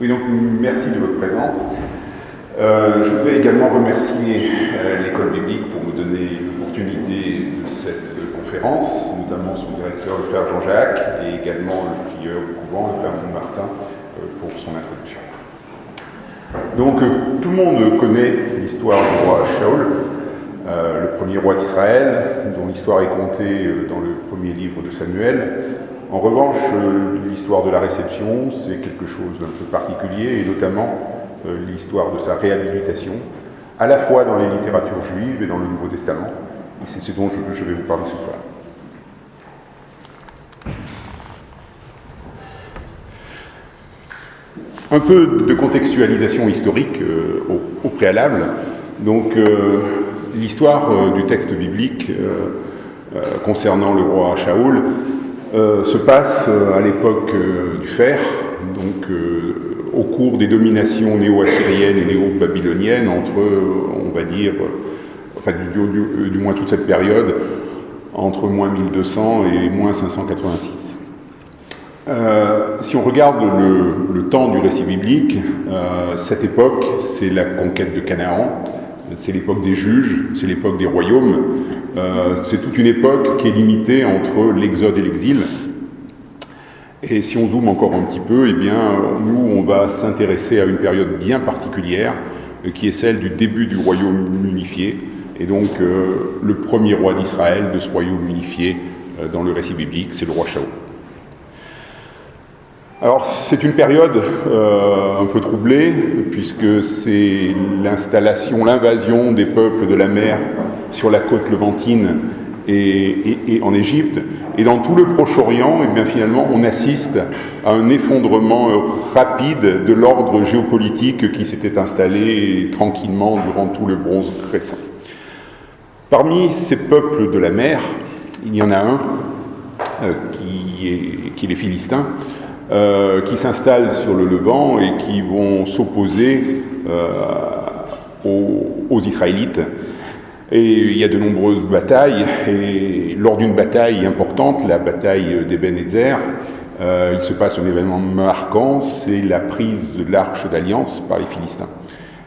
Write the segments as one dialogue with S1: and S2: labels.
S1: Oui, donc merci de votre présence. Je voudrais également remercier l'école biblique pour me donner l'opportunité de cette conférence, notamment son directeur, le frère Jean-Jacques, et également le prieur du couvent, le frère Montmartin, pour son introduction. Donc, tout le monde connaît l'histoire du roi Shaul, le premier roi d'Israël, dont l'histoire est contée dans le premier livre de Samuel. En revanche, l'histoire de la réception, c'est quelque chose d'un peu particulier, et notamment l'histoire de sa réhabilitation, à la fois dans les littératures juives et dans le Nouveau Testament. Et c'est ce dont je vais vous parler ce soir. Un peu de contextualisation historique au préalable. Donc, l'histoire du texte biblique concernant le roi Shaul se passe à l'époque du fer, donc au cours des dominations néo-assyriennes et néo-babyloniennes entre, on va dire, enfin du moins toute cette période, entre moins 1200 et moins 586. Si on regarde le temps du récit biblique, cette époque, c'est la conquête de Canaan, c'est l'époque des juges, c'est l'époque des royaumes, c'est toute une époque qui est limitée entre l'exode et l'exil. Et si on zoome encore un petit peu, eh bien, nous, on va s'intéresser à une période bien particulière, qui est celle du début du royaume unifié, et donc le premier roi d'Israël de ce royaume unifié dans le récit biblique, c'est le roi Shaul. Alors, c'est une période un peu troublée, puisque c'est l'invasion des peuples de la mer sur la côte levantine et en Égypte. Et dans tout le Proche-Orient, eh bien, finalement, on assiste à un effondrement rapide de l'ordre géopolitique qui s'était installé tranquillement durant tout le bronze récent. Parmi ces peuples de la mer, il y en a un qui est les Philistins, qui s'installent sur le Levant et qui vont s'opposer aux Israélites. Et il y a de nombreuses batailles, et lors d'une bataille importante, la bataille d'Eben-Ezer, il se passe un événement marquant, c'est la prise de l'Arche d'Alliance par les Philistins.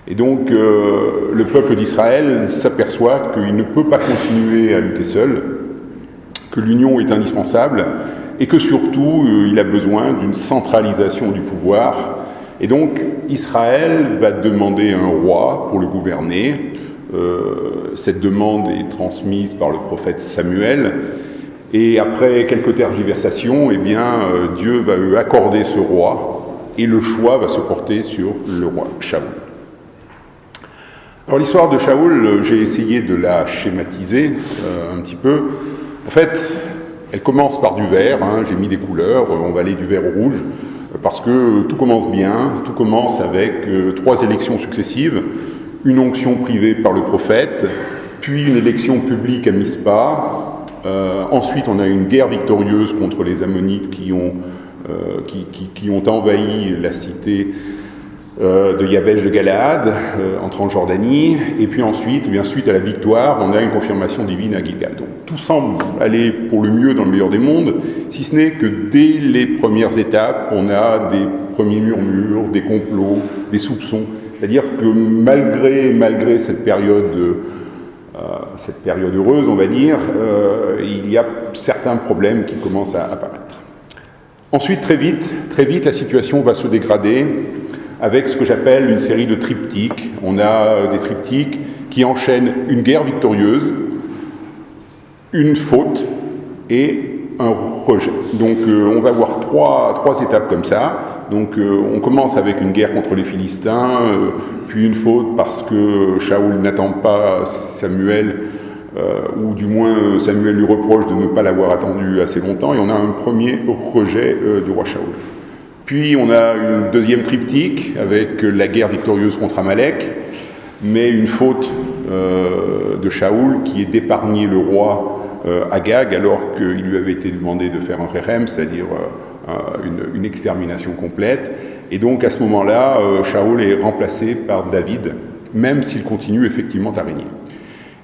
S1: Et donc, le peuple d'Israël s'aperçoit qu'il ne peut pas continuer à lutter seul, que l'union est indispensable, et que surtout, il a besoin d'une centralisation du pouvoir. Et donc, Israël va demander un roi pour le gouverner. Cette demande est transmise par le prophète Samuel. Et après quelques tergiversations, eh bien, Dieu va lui accorder ce roi, et le choix va se porter sur le roi Shaul. Alors, l'histoire de Shaul, j'ai essayé de la schématiser un petit peu. En fait, elle commence par du vert, j'ai mis des couleurs, on va aller du vert au rouge, parce que tout commence bien, tout commence avec 3 élections successives, une onction privée par le prophète, puis une élection publique à Mispa, ensuite on a une guerre victorieuse contre les Ammonites qui ont envahi la cité de Yabesh de Galaad, en Transjordanie, et puis ensuite, bien suite à la victoire, on a une confirmation divine à Gilgal. Donc tout semble aller pour le mieux dans le meilleur des mondes, si ce n'est que dès les premières étapes, on a des premiers murmures, des complots, des soupçons. C'est-à-dire que malgré cette période heureuse, on va dire, il y a certains problèmes qui commencent à apparaître. Ensuite, très vite, la situation va se dégrader avec ce que j'appelle une série de triptyques. On a des triptyques qui enchaînent une guerre victorieuse, une faute et un rejet. Donc on va avoir trois étapes comme ça. Donc on commence avec une guerre contre les Philistins, puis une faute parce que Shaul n'attend pas Samuel, ou du moins Samuel lui reproche de ne pas l'avoir attendu assez longtemps, et on a un premier rejet du roi Shaul. Puis on a une deuxième triptyque avec la guerre victorieuse contre Amalek, mais une faute de Shaul qui est d'épargner le roi Agag alors qu'il lui avait été demandé de faire un kherem, c'est-à-dire une extermination complète. Et donc à ce moment-là, Shaul est remplacé par David, même s'il continue effectivement à régner.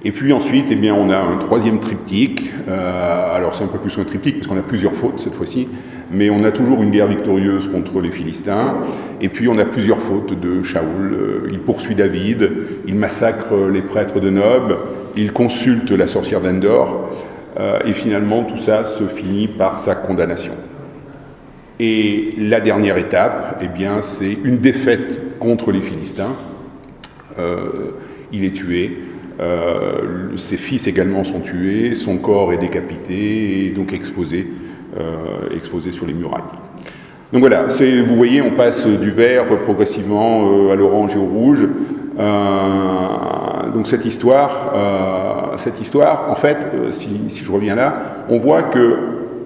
S1: Et puis ensuite, eh bien, on a un troisième triptyque. Alors c'est un peu plus qu'un triptyque, parce qu'on a plusieurs fautes cette fois-ci, mais on a toujours une guerre victorieuse contre les Philistins. Et puis on a plusieurs fautes de Shaoul. Il poursuit David, il massacre les prêtres de Nob, il consulte la sorcière d'Endor, et finalement tout ça se finit par sa condamnation. Et la dernière étape, eh bien, c'est une défaite contre les Philistins. Il est tué. Ses fils également sont tués, son corps est décapité et donc exposé sur les murailles. Donc voilà, vous voyez, on passe du vert progressivement à l'orange et au rouge. Donc cette histoire, en fait, si je reviens là, on voit que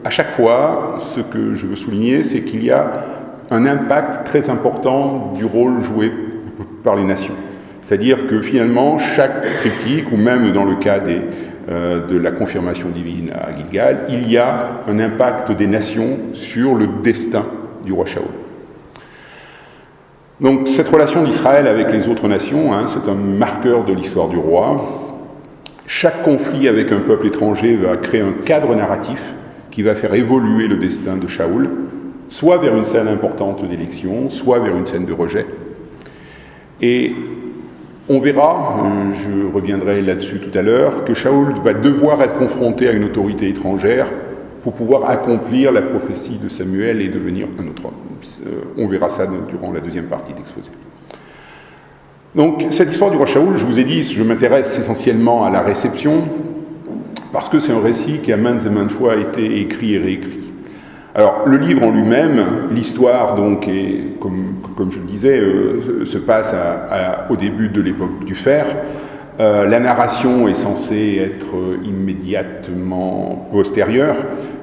S1: à chaque fois, ce que je veux souligner, c'est qu'il y a un impact très important du rôle joué par les nations. C'est-à-dire que finalement, chaque triptyque, ou même dans le cas de la confirmation divine à Gilgal, il y a un impact des nations sur le destin du roi Shaoul. Donc cette relation d'Israël avec les autres nations, c'est un marqueur de l'histoire du roi. Chaque conflit avec un peuple étranger va créer un cadre narratif qui va faire évoluer le destin de Shaoul, soit vers une scène importante d'élection, soit vers une scène de rejet. Et on verra, je reviendrai là-dessus tout à l'heure, que Shaoul va devoir être confronté à une autorité étrangère pour pouvoir accomplir la prophétie de Samuel et devenir un autre homme. On verra ça durant la deuxième partie d'exposé. Donc, cette histoire du roi Shaoul, je vous ai dit, je m'intéresse essentiellement à la réception, parce que c'est un récit qui a maintes et maintes fois été écrit et réécrit. Alors, le livre en lui-même, l'histoire, donc, est, comme je le disais, se passe au début de l'époque du fer. La narration est censée être immédiatement postérieure,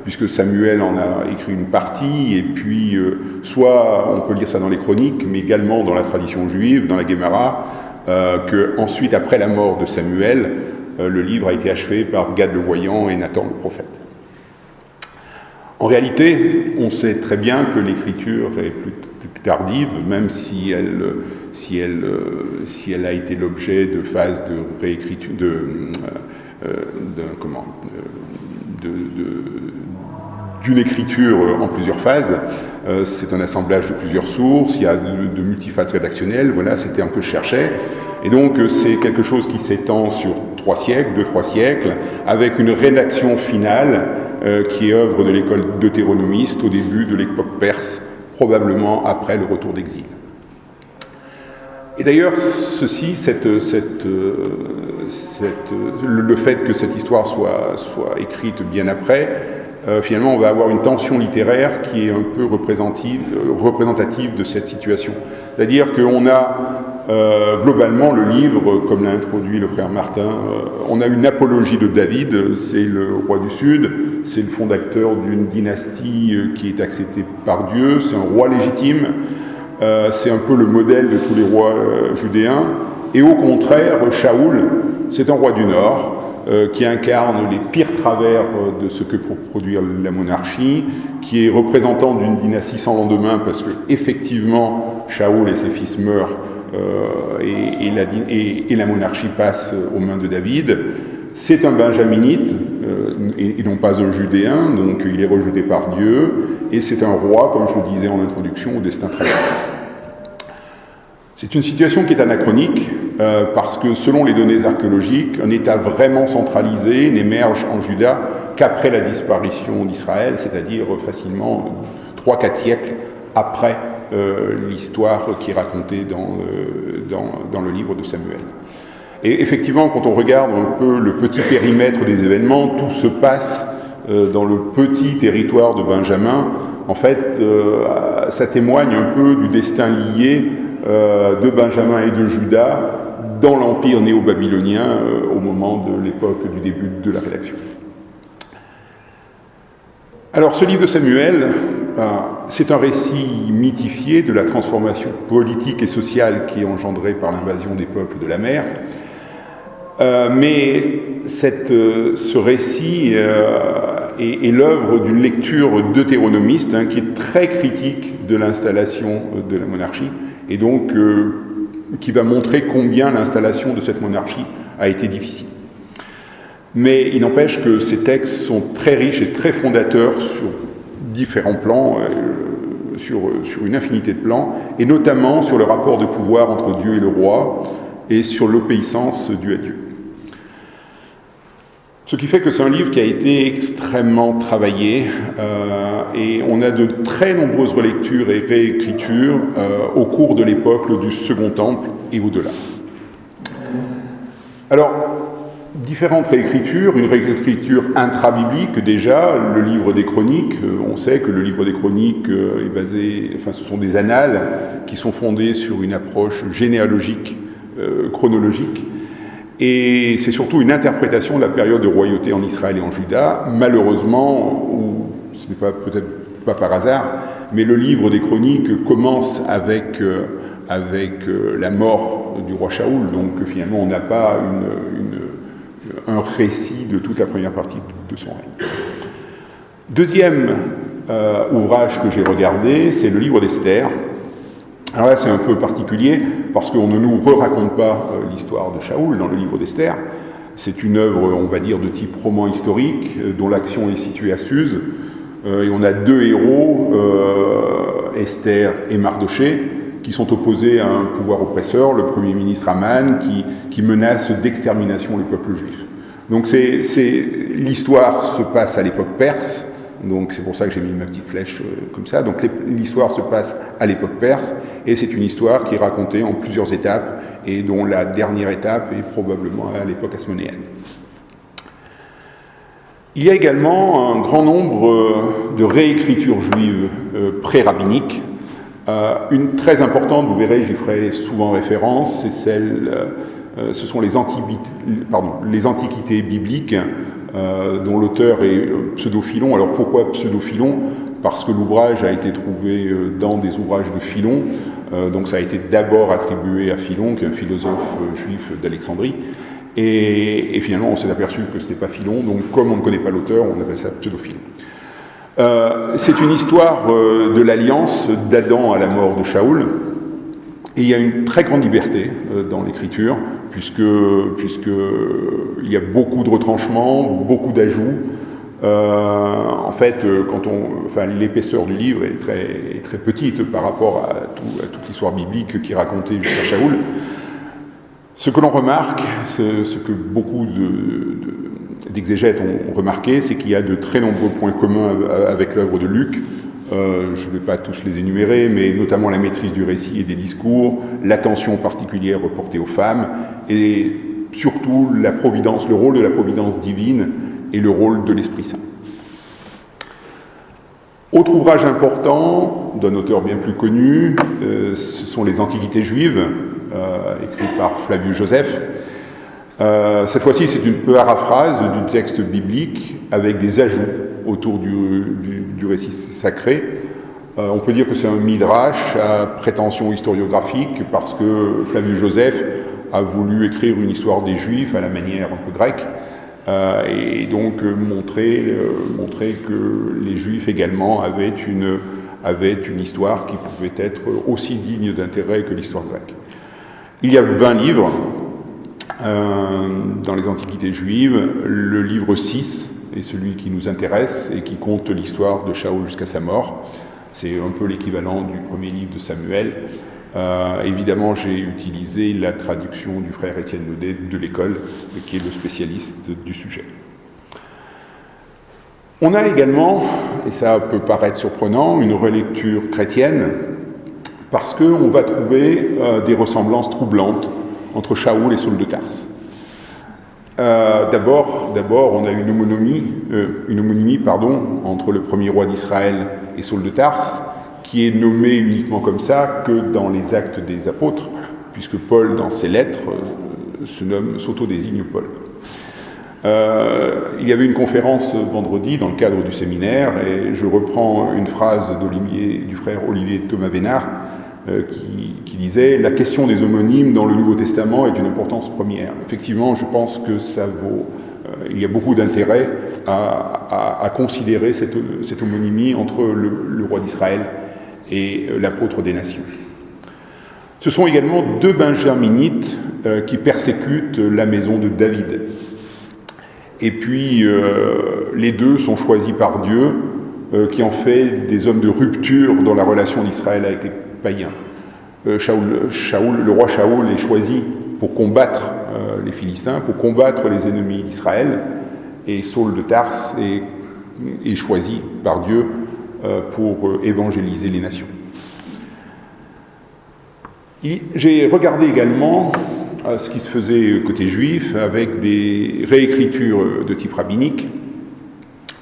S1: puisque Samuel en a écrit une partie, et puis soit on peut lire ça dans les chroniques, mais également dans la tradition juive, dans la Guémara, qu'ensuite, après la mort de Samuel, le livre a été achevé par Gad le voyant et Nathan le prophète. En réalité, on sait très bien que l'écriture est plus tardive, même si elle a été l'objet de phases de réécriture, d'une écriture en plusieurs phases. C'est un assemblage de plusieurs sources, il y a de multiphases rédactionnelles, voilà, c'était un que je cherchais. Et donc, c'est quelque chose qui s'étend sur 3 siècles, avec une rédaction finale qui est œuvre de l'école deutéronomiste au début de l'époque perse, probablement après le retour d'exil. Et d'ailleurs, le fait que cette histoire soit écrite bien après, finalement, on va avoir une tension littéraire qui est un peu représentative de cette situation. C'est-à-dire qu'on a globalement le livre, comme l'a introduit le frère Martin, on a une apologie de David, c'est le roi du Sud, c'est le fondateur d'une dynastie qui est acceptée par Dieu, c'est un roi légitime, c'est un peu le modèle de tous les rois judéens, et au contraire, Shaoul, c'est un roi du Nord, qui incarne les pires travers de ce que peut produire la monarchie, qui est représentant d'une dynastie sans lendemain, parce que effectivement, Shaoul et ses fils meurent, et la monarchie passe aux mains de David. C'est un benjaminite, et non pas un judéen, donc il est rejeté par Dieu, et c'est un roi, comme je le disais en introduction, au destin tragique. C'est une situation qui est anachronique, parce que selon les données archéologiques, un État vraiment centralisé n'émerge en Juda qu'après la disparition d'Israël, c'est-à-dire facilement 3-4 siècles après l'histoire qui est racontée dans le livre de Samuel. Et effectivement, quand on regarde un peu le petit périmètre des événements, tout se passe dans le petit territoire de Benjamin. En fait, ça témoigne un peu du destin lié de Benjamin et de Juda dans l'empire néo-babylonien au moment de l'époque du début de la rédaction. Alors, ce livre de Samuel, c'est un récit mythifié de la transformation politique et sociale qui est engendrée par l'invasion des peuples de la mer. Mais ce récit est l'œuvre d'une lecture deutéronomiste qui est très critique de l'installation de la monarchie et donc qui va montrer combien l'installation de cette monarchie a été difficile. Mais il n'empêche que ces textes sont très riches et très fondateurs sur différents plans, sur une infinité de plans, et notamment sur le rapport de pouvoir entre Dieu et le roi, et sur l'obéissance due à Dieu. Ce qui fait que c'est un livre qui a été extrêmement travaillé, et on a de très nombreuses relectures et réécritures au cours de l'époque du Second Temple et au-delà. Alors, différentes réécritures, une réécriture intra-biblique déjà, le livre des Chroniques, on sait que le livre des Chroniques est basé, ce sont des annales qui sont fondées sur une approche généalogique, chronologique, et c'est surtout une interprétation de la période de royauté en Israël et en Juda, malheureusement, ou ce n'est peut-être pas par hasard, mais le livre des Chroniques commence avec la mort du roi Shaoul, donc finalement on n'a pas un récit de toute la première partie de son règne. Deuxième ouvrage que j'ai regardé, c'est le livre d'Esther. Alors là, c'est un peu particulier, parce qu'on ne nous raconte pas l'histoire de Shaoul dans le livre d'Esther. C'est une œuvre, on va dire, de type roman historique, dont l'action est située à Suse, et on a deux héros, Esther et Mardoché, qui sont opposés à un pouvoir oppresseur, le premier ministre Aman, qui menace d'extermination le peuple juif. Donc l'histoire se passe à l'époque perse, donc c'est pour ça que j'ai mis ma petite flèche comme ça. Donc l'histoire se passe à l'époque perse, et c'est une histoire qui est racontée en plusieurs étapes, et dont la dernière étape est probablement à l'époque hasmonéenne. Il y a également un grand nombre de réécritures juives pré-rabbiniques. Une très importante, vous verrez, j'y ferai souvent référence, ce sont les antiquités bibliques, dont l'auteur est Pseudo-Philon. Alors pourquoi Pseudo-Philon ? Parce que l'ouvrage a été trouvé dans des ouvrages de Philon, donc ça a été d'abord attribué à Philon, qui est un philosophe juif d'Alexandrie, et finalement on s'est aperçu que ce n'était pas Philon, donc comme on ne connaît pas l'auteur, on appelle ça Pseudo-Philon. C'est une histoire de l'alliance d'Adam à la mort de Shaoul, et il y a une très grande liberté dans l'écriture, puisque il y a beaucoup de retranchements, beaucoup d'ajouts. En fait, l'épaisseur du livre est très petite par rapport à toute l'histoire biblique qui est racontée jusqu'à Shaoul. Ce que l'on remarque, ce que beaucoup d'exégètes ont remarqué, c'est qu'il y a de très nombreux points communs avec l'œuvre de Luc. Je ne vais pas tous les énumérer, mais notamment la maîtrise du récit et des discours, l'attention particulière portée aux femmes, et surtout la providence, le rôle de la providence divine et le rôle de l'Esprit Saint. Autre ouvrage important, d'un auteur bien plus connu, ce sont les Antiquités juives, écrites par Flavius Joseph. Cette fois-ci, c'est une paraphrase du texte biblique avec des ajouts autour du récit sacré. On peut dire que c'est un midrash à prétention historiographique parce que Flavius Joseph a voulu écrire une histoire des Juifs à la manière un peu grecque et donc montrer que les Juifs également avaient une histoire qui pouvait être aussi digne d'intérêt que l'histoire grecque. Il y a 20 livres dans les Antiquités juives. Le livre 6 est celui qui nous intéresse et qui compte l'histoire de Shaoul jusqu'à sa mort. C'est un peu l'équivalent du premier livre de Samuel. Évidemment, j'ai utilisé la traduction du frère Étienne Naudet de l'école, qui est le spécialiste du sujet. On a également, et ça peut paraître surprenant, une relecture chrétienne, parce qu'on va trouver des ressemblances troublantes entre Shaoul et Saul de Tarse. D'abord, on a une homonymie entre le premier roi d'Israël et Saul de Tarse, qui est nommé uniquement comme ça que dans les Actes des Apôtres, puisque Paul, dans ses lettres, s'auto-désigne Paul. Il y avait une conférence vendredi dans le cadre du séminaire, et je reprends une phrase du frère Olivier Thomas Vénard, qui disait « La question des homonymes dans le Nouveau Testament est d'une importance première ». Effectivement, je pense que il y a beaucoup d'intérêt à considérer cette homonymie entre le roi d'Israël et l'apôtre des nations. Ce sont également deux benjaminites qui persécutent la maison de David. Et puis, les deux sont choisis par Dieu, qui en fait des hommes de rupture dans la relation d'Israël avec les païens. Le roi Shaoul est choisi pour combattre les Philistins, pour combattre les ennemis d'Israël, et Saul de Tarse est choisi par Dieu pour évangéliser les nations. J'ai regardé également ce qui se faisait côté juif avec des réécritures de type rabbinique.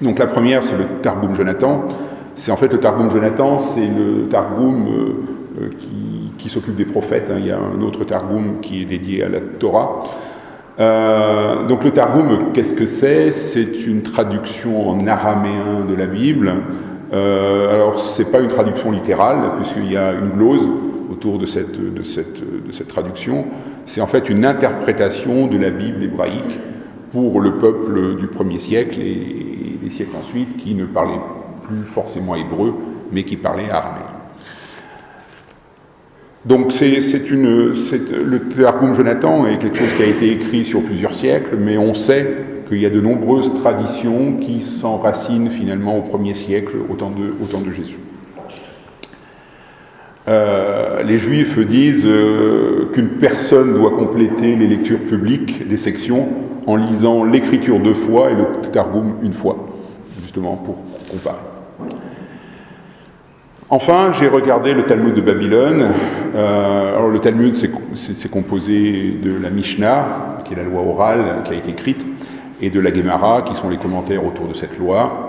S1: Donc la première, c'est le Targum Jonathan. C'est en fait le Targum Jonathan, c'est le Targum qui s'occupe des prophètes. Il y a un autre Targum qui est dédié à la Torah. Donc le Targum, qu'est-ce que c'est ? C'est une traduction en araméen de la Bible. Alors c'est pas une traduction littérale, puisqu'il y a une glose autour de cette traduction. C'est en fait une interprétation de la Bible hébraïque pour le peuple du 1er siècle et des siècles ensuite qui ne parlaient plus forcément hébreu, mais qui parlaient araméen. Donc le Targum Jonathan est quelque chose qui a été écrit sur plusieurs siècles, mais on sait qu'il y a de nombreuses traditions qui s'enracinent finalement au 1er siècle, au temps de Jésus. Les Juifs disent qu'une personne doit compléter les lectures publiques des sections en lisant l'Écriture 2 fois et le Targum 1 fois, justement pour comparer. Enfin, j'ai regardé le Talmud de Babylone. Alors le Talmud, c'est composé de la Mishnah, qui est la loi orale qui a été écrite, et de la Gemara, qui sont les commentaires autour de cette loi.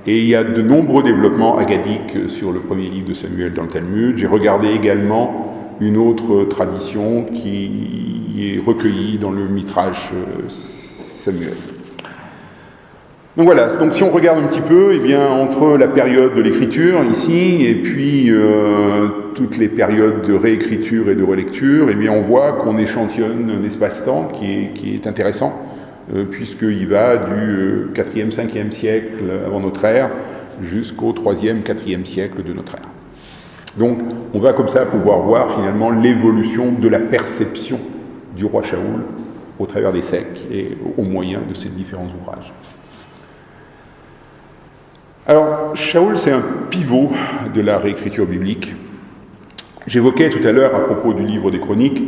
S1: Et il y a de nombreux développements agadiques sur le premier livre de Samuel dans le Talmud. J'ai regardé également une autre tradition qui est recueillie dans le Midrash Samuel. Donc voilà, donc si on regarde un petit peu, eh bien, entre la période de l'écriture ici et puis toutes les périodes de réécriture et de relecture, eh bien, on voit qu'on échantillonne un espace-temps qui est intéressant, puisqu'il va du 4e, 5e siècle avant notre ère jusqu'au 3e, 4e siècle de notre ère. Donc on va comme ça pouvoir voir finalement l'évolution de la perception du roi Shaoul au travers des siècles et au moyen de ces différents ouvrages. Alors, Shaoul, c'est un pivot de la réécriture biblique. J'évoquais tout à l'heure, à propos du livre des Chroniques,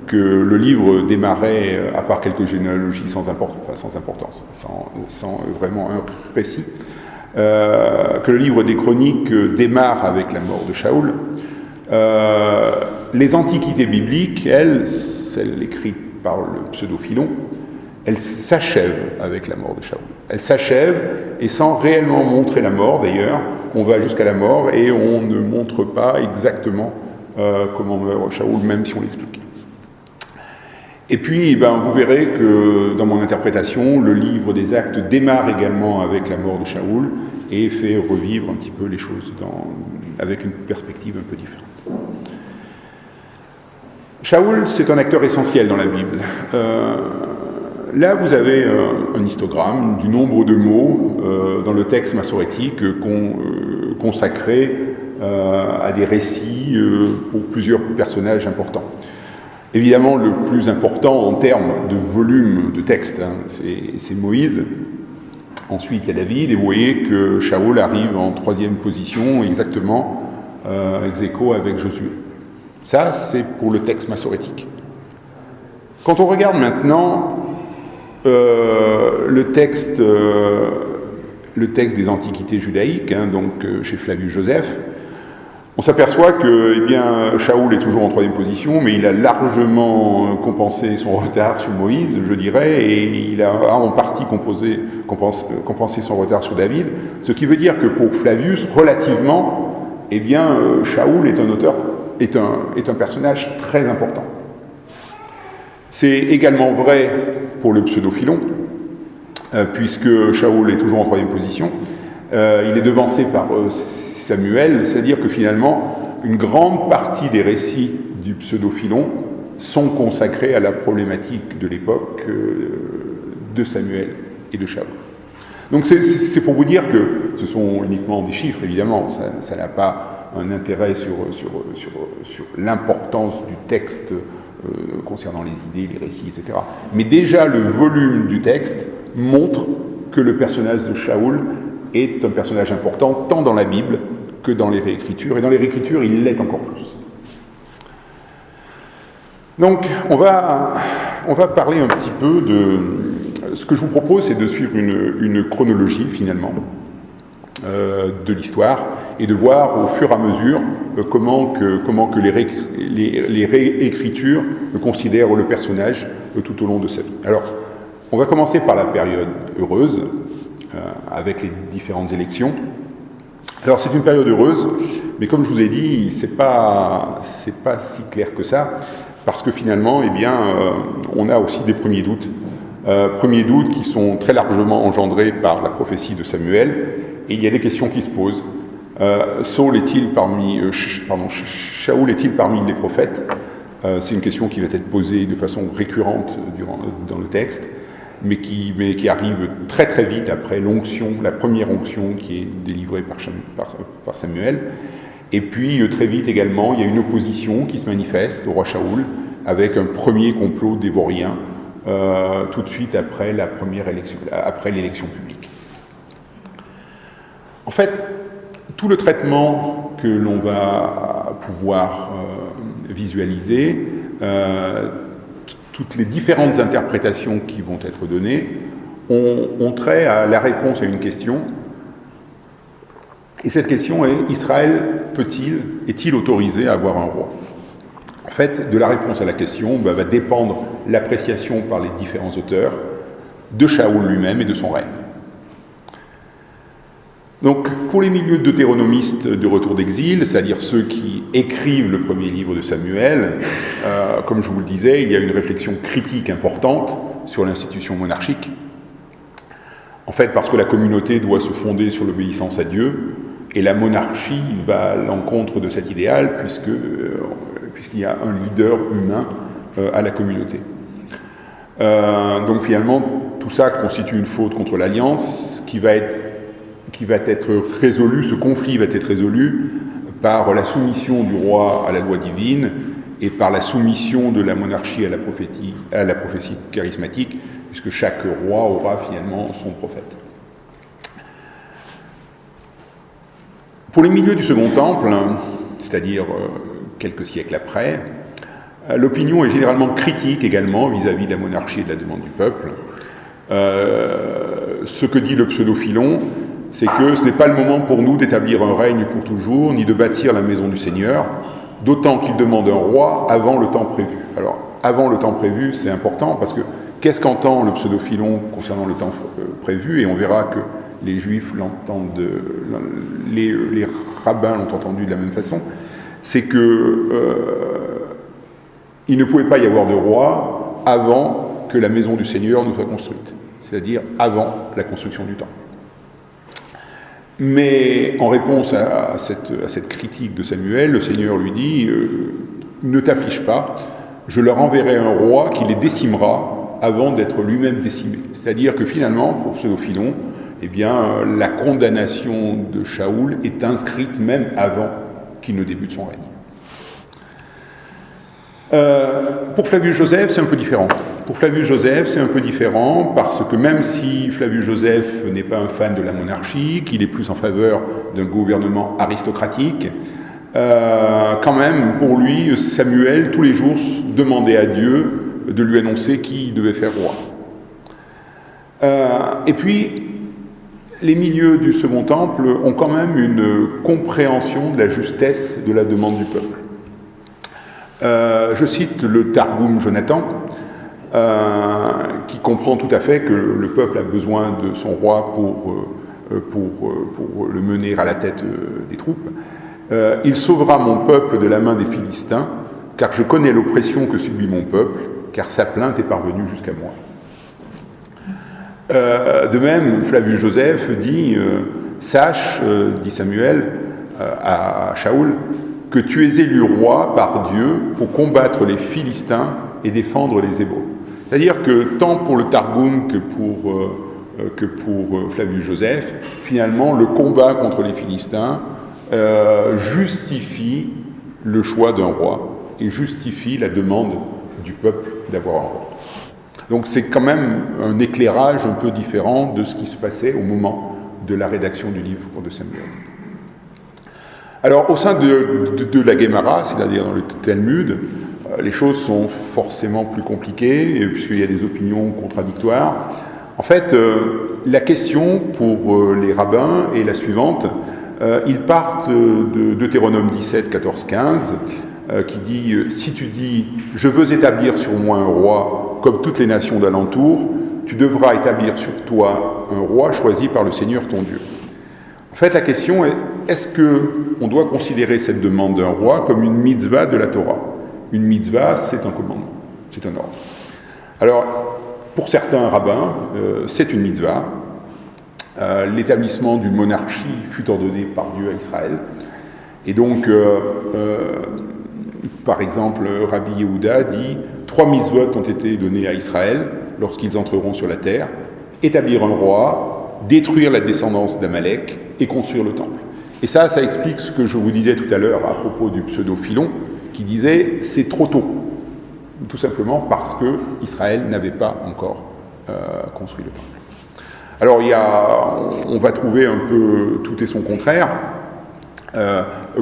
S1: que le livre démarrait, à part quelques généalogies sans importance, sans vraiment un récit, que le livre des Chroniques démarre avec la mort de Shaoul. Les antiquités bibliques, elles, celles écrites par le pseudo-Philon, elles s'achèvent avec la mort de Shaoul. Elles s'achèvent, et sans réellement montrer la mort d'ailleurs, on va jusqu'à la mort et on ne montre pas exactement comment meurt Shaoul, même si on l'explique. Et puis, vous verrez que dans mon interprétation, le livre des Actes démarre également avec la mort de Shaoul et fait revivre un petit peu les choses avec une perspective un peu différente. Shaoul, c'est un acteur essentiel dans la Bible. Là, vous avez un histogramme du nombre de mots dans le texte massorétique consacré à des récits pour plusieurs personnages importants. Évidemment, le plus important en termes de volume de texte, c'est Moïse. Ensuite, il y a David, et vous voyez que Shaoul arrive en 3e position, exactement ex aequo avec Josué. Ça, c'est pour le texte massorétique. Quand on regarde maintenant le texte des Antiquités judaïques, donc chez Flavius Joseph, on s'aperçoit que Shaoul est toujours en 3e position, mais il a largement compensé son retard sur Moïse, je dirais, et il a en partie compensé son retard sur David, ce qui veut dire que pour Flavius, relativement, Shaoul est un personnage très important. C'est également vrai pour le pseudo-Philon, puisque Shaoul est toujours en 3e position. Il est devancé par Samuel, c'est-à-dire que finalement, une grande partie des récits du pseudo-Philon sont consacrés à la problématique de l'époque de Samuel et de Shaoul. Donc c'est pour vous dire que ce sont uniquement des chiffres, évidemment, ça n'a pas un intérêt sur l'importance du texte concernant les idées, les récits, etc. Mais déjà, le volume du texte montre que le personnage de Shaoul est un personnage important, tant dans la Bible que dans les réécritures. Et dans les réécritures, il l'est encore plus. Donc, on va parler un petit peu de... Ce que je vous propose, c'est de suivre une chronologie, finalement, de l'histoire, et de voir au fur et à mesure comment que les réécritures considèrent le personnage tout au long de sa vie. Alors, on va commencer par la période heureuse, avec les différentes élections. Alors, c'est une période heureuse, mais comme je vous ai dit, c'est pas si clair que ça, parce que finalement, eh bien, on a aussi des premiers doutes. Premiers doutes qui sont très largement engendrés par la prophétie de Samuel, et il y a des questions qui se posent. Shaoul est-il parmi les prophètes? C'est une question qui va être posée de façon récurrente dans le texte, mais qui arrive très très vite après l'onction, la première onction qui est délivrée par Samuel. Et puis très vite également, il y a une opposition qui se manifeste au roi Shaoul avec un premier complot dévorien tout de suite après l'élection publique. En fait, tout le traitement que l'on va pouvoir visualiser, toutes les différentes interprétations qui vont être données, ont trait à la réponse à une question. Et cette question est: Israël est-il autorisé à avoir un roi? En fait, de la réponse à la question va dépendre l'appréciation par les différents auteurs de Shaoul lui-même et de son règne. Donc, pour les milieux deutéronomistes de retour d'exil, c'est-à-dire ceux qui écrivent le premier livre de Samuel, comme je vous le disais, il y a une réflexion critique importante sur l'institution monarchique. En fait, parce que la communauté doit se fonder sur l'obéissance à Dieu, et la monarchie va à l'encontre de cet idéal, puisqu'il y a un leader humain à la communauté. Donc finalement, tout ça constitue une faute contre l'alliance qui va être résolue, ce conflit va être résolu par la soumission du roi à la loi divine et par la soumission de la monarchie à la prophétie charismatique, puisque chaque roi aura finalement son prophète. Pour les milieux du Second Temple, c'est-à-dire quelques siècles après, l'opinion est généralement critique également vis-à-vis de la monarchie et de la demande du peuple. Ce que dit le pseudo-Philon, c'est que ce n'est pas le moment pour nous d'établir un règne pour toujours, ni de bâtir la maison du Seigneur, d'autant qu'il demande un roi avant le temps prévu. Alors, avant le temps prévu, c'est important, parce que qu'est-ce qu'entend le pseudo-Philon concernant le temps prévu? Et on verra que les Juifs l'entendent, les rabbins l'ont entendu de la même façon. C'est que il ne pouvait pas y avoir de roi avant que la maison du Seigneur ne soit construite, c'est-à-dire avant la construction du temple. Mais en réponse à cette critique de Samuel, le Seigneur lui dit ne t'afflige pas, je leur enverrai un roi qui les décimera avant d'être lui-même décimé. C'est-à-dire que finalement, pour Pseudo-Philon, eh bien, la condamnation de Shaoul est inscrite même avant qu'il ne débute son règne. Pour Flavius Joseph, c'est un peu différent. Pour Flavius Joseph, c'est un peu différent parce que même si Flavius Joseph n'est pas un fan de la monarchie, qu'il est plus en faveur d'un gouvernement aristocratique, quand même, pour lui, Samuel, tous les jours, demandait à Dieu de lui annoncer qui il devait faire roi. Et puis, les milieux du Second Temple ont quand même une compréhension de la justesse de la demande du peuple. Je cite le Targum Jonathan, qui comprend tout à fait que le peuple a besoin de son roi pour le mener à la tête des troupes. Il sauvera mon peuple de la main des Philistins, car je connais l'oppression que subit mon peuple, car sa plainte est parvenue jusqu'à moi. De même, Flavius Joseph dit sache, dit Samuel à Shaoul, que tu es élu roi par Dieu pour combattre les Philistins et défendre les Hébreux. C'est-à-dire que tant pour le Targum que pour Flavius Joseph, finalement, le combat contre les Philistins justifie le choix d'un roi et justifie la demande du peuple d'avoir un roi. Donc c'est quand même un éclairage un peu différent de ce qui se passait au moment de la rédaction du livre de Samuel. Alors au sein de la Guémara, c'est-à-dire dans le Talmud, les choses sont forcément plus compliquées, puisqu'il y a des opinions contradictoires. En fait, la question pour les rabbins est la suivante. Ils partent de Deutéronome 17, 14, 15, qui dit « Si tu dis « Je veux établir sur moi un roi, comme toutes les nations d'alentour, tu devras établir sur toi un roi choisi par le Seigneur ton Dieu. » En fait, la question est, est-ce qu'on doit considérer cette demande d'un roi comme une mitzvah de la Torah ? Une mitzvah, c'est un commandement, c'est un ordre. Alors, pour certains rabbins, c'est une mitzvah. L'établissement d'une monarchie fut ordonné par Dieu à Israël. Et donc, par exemple, Rabbi Yehuda dit « 3 mitzvot ont été donnés à Israël lorsqu'ils entreront sur la terre, établir un roi, détruire la descendance d'Amalek et construire le temple. » Et ça explique ce que je vous disais tout à l'heure à propos du pseudo-Philon, qui disait « c'est trop tôt », tout simplement parce que Israël n'avait pas encore construit le temple. Alors on va trouver un peu tout et son contraire.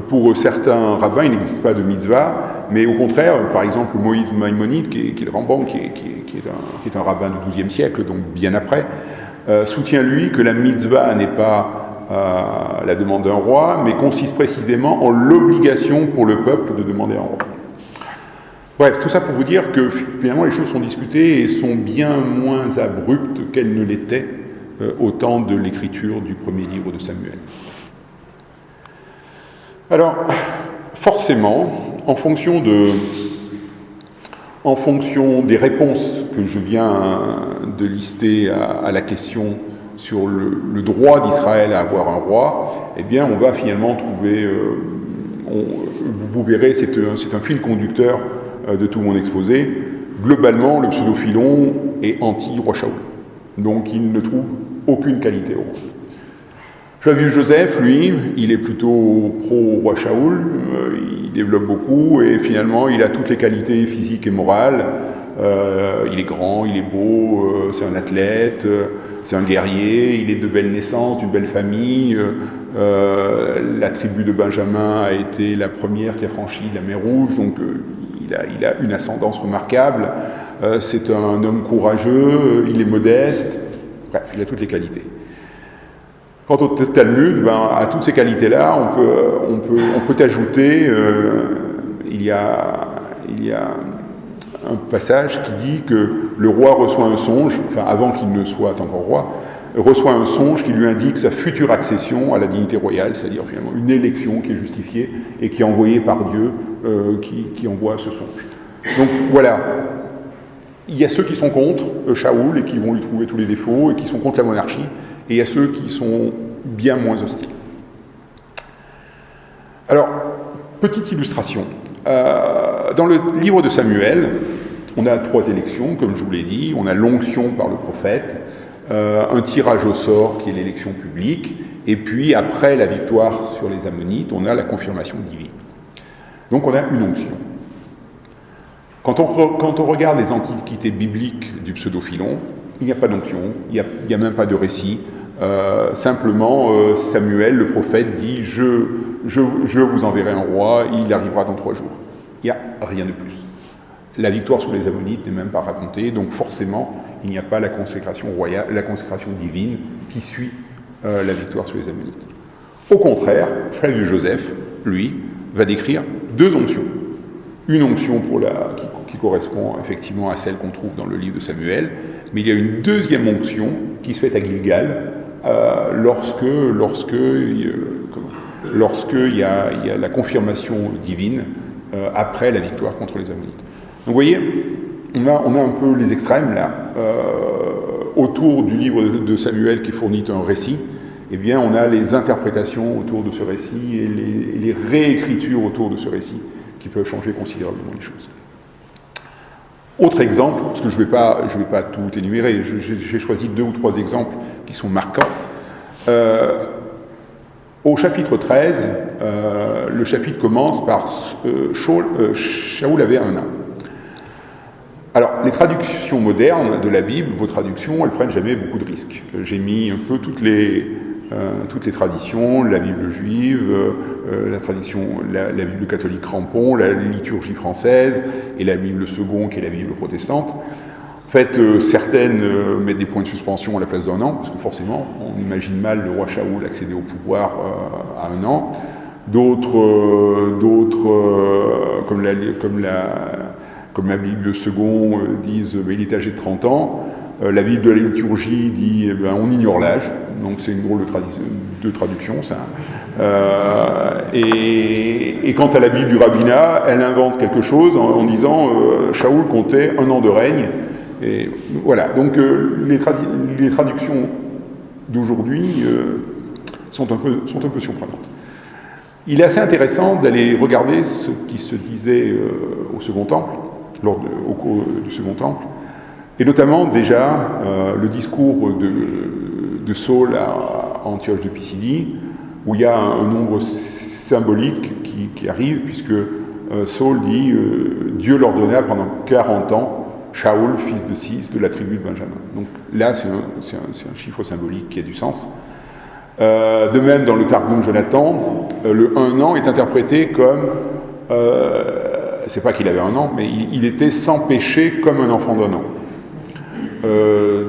S1: Pour certains rabbins, il n'existe pas de mitzvah, mais au contraire, par exemple, Moïse Maïmonide, qui est le Rambam, qui est un rabbin du XIIe siècle, donc bien après, soutient lui que la mitzvah n'est pas la demande d'un roi, mais consiste précisément en l'obligation pour le peuple de demander un roi. Bref, tout ça pour vous dire que finalement les choses sont discutées et sont bien moins abruptes qu'elles ne l'étaient au temps de l'écriture du premier livre de Samuel. Alors, forcément, en fonction des réponses que je viens de lister à la question sur le droit d'Israël à avoir un roi, eh bien, on va finalement trouver, vous verrez, c'est un fil conducteur de tout mon exposé. Globalement, le pseudo-Philon est anti-roi Shaoul. Donc, il ne trouve aucune qualité au roi. Flavius Joseph, lui, il est plutôt pro-roi Shaoul, il développe beaucoup, et finalement, il a toutes les qualités physiques et morales. Il est grand, il est beau, c'est un athlète, c'est un guerrier, il est de belle naissance, d'une belle famille. La tribu de Benjamin a été la première qui a franchi la mer Rouge, donc il a une ascendance remarquable. C'est un homme courageux, il est modeste, bref, il a toutes les qualités. Quant au Talmud, à toutes ces qualités-là, on peut ajouter, il y a un passage qui dit que le roi reçoit un songe, enfin avant qu'il ne soit encore roi, reçoit un songe qui lui indique sa future accession à la dignité royale, c'est-à-dire finalement une élection qui est justifiée et qui est envoyée par Dieu, qui envoie ce songe. Donc voilà, il y a ceux qui sont contre Shaoul et qui vont lui trouver tous les défauts et qui sont contre la monarchie, et il y a ceux qui sont bien moins hostiles. Alors, petite illustration. Dans le livre de Samuel, on a 3 élections, comme je vous l'ai dit. On a l'onction par le prophète, un tirage au sort qui est l'élection publique, et puis après la victoire sur les Ammonites, on a la confirmation divine. Donc on a une onction. Quand on regarde les antiquités bibliques du pseudo-Philon, il n'y a pas d'onction, il n'y a même pas de récit. Simplement, Samuel, le prophète, dit « Je vous enverrai un roi, il arrivera dans 3 jours. » Il n'y a rien de plus. La victoire sur les Ammonites n'est même pas racontée, donc forcément, il n'y a pas la consécration royale, la consécration divine qui suit la victoire sur les Ammonites. Au contraire, Flavius Joseph, lui, va décrire 2 onctions. Une onction qui correspond effectivement à celle qu'on trouve dans le livre de Samuel, mais il y a une deuxième onction qui se fait à Gilgal lorsque il y a la confirmation divine après la victoire contre les Ammonites. Donc vous voyez, on a un peu les extrêmes là. Autour du livre de Samuel qui fournit un récit, eh bien on a les interprétations autour de ce récit et les réécritures autour de ce récit qui peuvent changer considérablement les choses. Autre exemple, parce que je vais pas tout énumérer, j'ai choisi 2 ou 3 exemples qui sont marquants. Au chapitre 13, le chapitre commence par Shaoul avait un nain. Alors, les traductions modernes de la Bible, vos traductions, elles prennent jamais beaucoup de risques. J'ai mis un peu toutes les traditions, la Bible juive, la Bible catholique Crampon, la liturgie française et la Bible seconde qui est la Bible protestante. En fait, certaines mettent des points de suspension à la place d'un an, parce que forcément, on imagine mal le roi Shaoul accéder au pouvoir à un an. D'autres, comme la Bible second, disent il est âgé de 30 ans. La Bible de la liturgie dit on ignore l'âge, donc c'est une drôle de traduction, ça. Et quant à la Bible du rabbinat, elle invente quelque chose en disant Shaoul comptait 1 an de règne. Et voilà, donc les traductions d'aujourd'hui sont un peu surprenantes. Il est assez intéressant d'aller regarder ce qui se disait au Second Temple, au cours du Second Temple, et notamment déjà le discours de Saul à Antioche de Pisidie, où il y a un nombre symbolique qui arrive, puisque Saul dit Dieu leur donna pendant 40 ans Shaoul, fils de Cis, de la tribu de Benjamin. Donc là, c'est un chiffre symbolique qui a du sens. De même, dans le Targum Jonathan, le 1 an est interprété comme, c'est pas qu'il avait 1 an, mais il était sans péché comme un enfant d'1 an.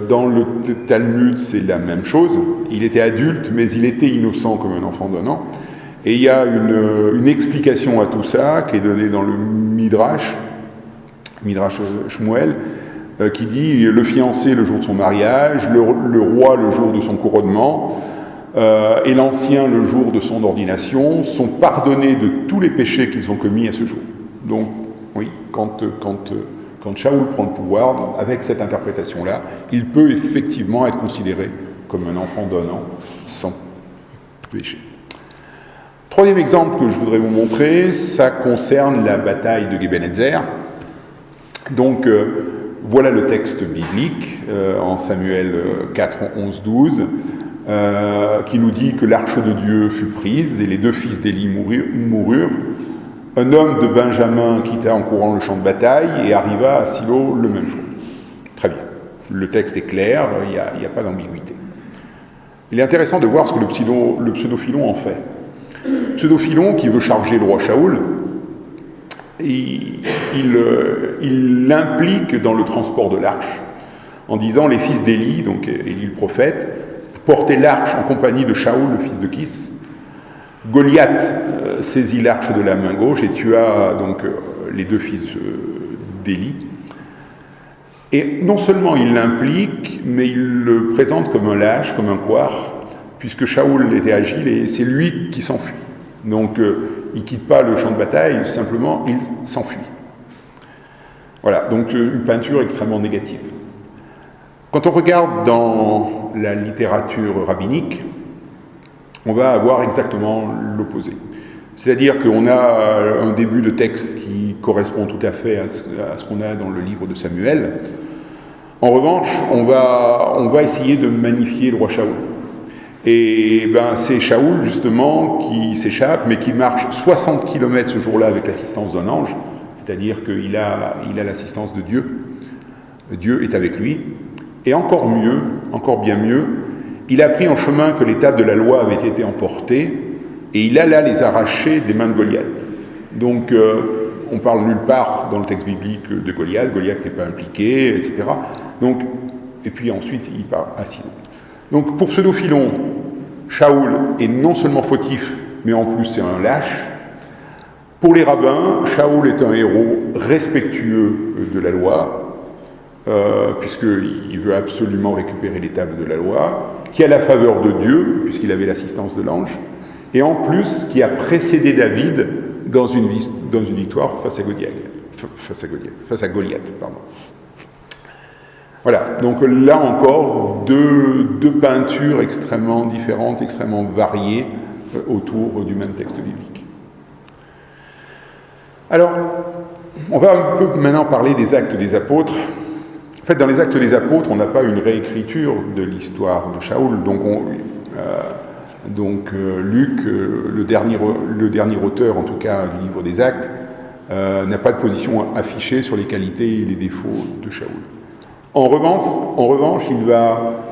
S1: Dans le Talmud, c'est la même chose. Il était adulte, mais il était innocent comme un enfant d'1 an. Et il y a une explication à tout ça qui est donnée dans le Midrash Shmuel, qui dit le fiancé le jour de son mariage, le roi le jour de son couronnement, et l'ancien le jour de son ordination, sont pardonnés de tous les péchés qu'ils ont commis à ce jour. Donc, oui, quand Shaoul prend le pouvoir, avec cette interprétation-là, il peut effectivement être considéré comme un enfant d'1 an, sans péché. Troisième exemple que je voudrais vous montrer, ça concerne la bataille de Gebenetzer. Donc, voilà le texte biblique en Samuel 4, 11, 12, qui nous dit que l'arche de Dieu fut prise et les 2 fils d'Élie moururent. Un homme de Benjamin quitta en courant le champ de bataille et arriva à Silo le même jour. Très bien. Le texte est clair, il n'y a pas d'ambiguïté. Il est intéressant de voir ce que le pseudo-Philon en fait. Pseudo-Philon, qui veut charger le roi Shaoul, il l'implique dans le transport de l'arche, en disant les fils d'Élie, donc Élie le prophète, portaient l'arche en compagnie de Shaoul, le fils de Kis. Goliath saisit l'arche de la main gauche et tua donc les 2 fils d'Élie. Et non seulement il l'implique, mais il le présente comme un lâche, comme un couard, puisque Shaoul était agile et c'est lui qui s'enfuit. Donc il ne quitte pas le champ de bataille, simplement il s'enfuit. Voilà, donc une peinture extrêmement négative. Quand on regarde dans la littérature rabbinique, on va avoir exactement l'opposé. C'est-à-dire qu'on a un début de texte qui correspond tout à fait à ce qu'on a dans le livre de Samuel. En revanche, on va essayer de magnifier le roi Shaoul. Et c'est Shaoul, justement, qui s'échappe, mais qui marche 60 km ce jour-là avec l'assistance d'un ange, c'est-à-dire qu'il a l'assistance de Dieu. Dieu est avec lui. Et encore mieux, encore bien mieux, il a appris en chemin que les tables de la loi avaient été emportées, et il alla les arracher des mains de Goliath. Donc, on parle nulle part dans le texte biblique de Goliath n'est pas impliqué, etc. Donc, et puis ensuite, il part à Silo. Donc, pour Pseudo-Philon, Shaoul est non seulement fautif, mais en plus c'est un lâche. Pour les rabbins, Shaoul est un héros respectueux de la loi, puisqu'il veut absolument récupérer les tables de la loi, qui a la faveur de Dieu, puisqu'il avait l'assistance de l'ange, et en plus qui a précédé David dans une victoire face à Goliath. Voilà, donc là encore, deux peintures extrêmement différentes, extrêmement variées autour du même texte biblique. Alors, on va un peu maintenant parler des Actes des Apôtres. En fait, dans les Actes des Apôtres, on n'a pas une réécriture de l'histoire de Shaoul, donc Luc, le dernier auteur en tout cas du livre des Actes, n'a pas de position affichée sur les qualités et les défauts de Shaoul. En revanche, il va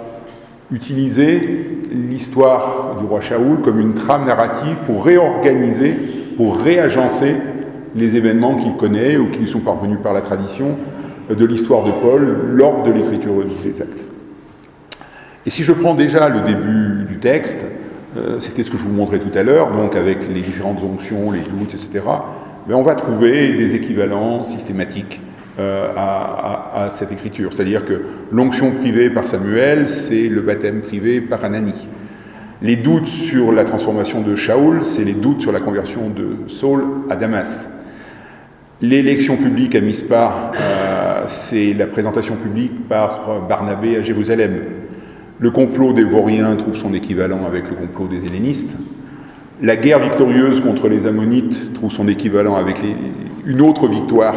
S1: utiliser l'histoire du roi Shaoul comme une trame narrative pour réorganiser, pour réagencer les événements qu'il connaît ou qui lui sont parvenus par la tradition de l'histoire de Paul lors de l'écriture des Actes. Et si je prends déjà le début du texte, c'était ce que je vous montrais tout à l'heure, donc avec les différentes onctions, les doutes, etc., mais on va trouver des équivalents systématiques à cette écriture. C'est-à-dire que l'onction privée par Samuel, c'est le baptême privé par Ananie. Les doutes sur la transformation de Shaoul, c'est les doutes sur la conversion de Saul à Damas. L'élection publique à Mispa, c'est la présentation publique par Barnabé à Jérusalem. Le complot des Vauriens trouve son équivalent avec le complot des Hellénistes. La guerre victorieuse contre les Ammonites trouve son équivalent avec une autre victoire,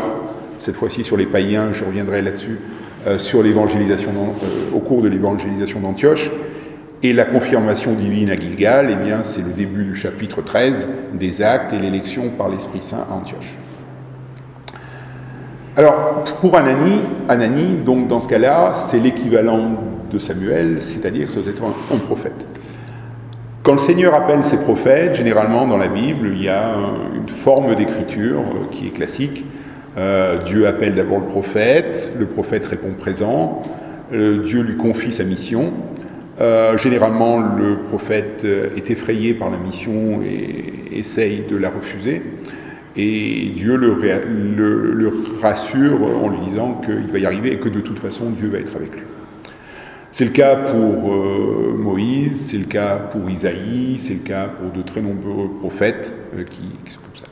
S1: cette fois-ci sur les païens, je reviendrai là-dessus, sur l'évangélisation au cours de l'évangélisation d'Antioche. Et la confirmation divine à Gilgal, eh bien, c'est le début du chapitre 13 des Actes et l'élection par l'Esprit Saint à Antioche. Alors, pour Ananie, donc dans ce cas-là, c'est l'équivalent de Samuel, c'est-à-dire que c'est un prophète. Quand le Seigneur appelle ses prophètes, généralement dans la Bible, il y a une forme d'écriture qui est classique. Dieu appelle d'abord le prophète répond présent, Dieu lui confie sa mission. Généralement, le prophète est effrayé par la mission et essaye de la refuser. Et Dieu le rassure en lui disant qu'il va y arriver et que de toute façon, Dieu va être avec lui. C'est le cas pour Moïse, c'est le cas pour Isaïe, c'est le cas pour de très nombreux prophètes qui sont comme ça.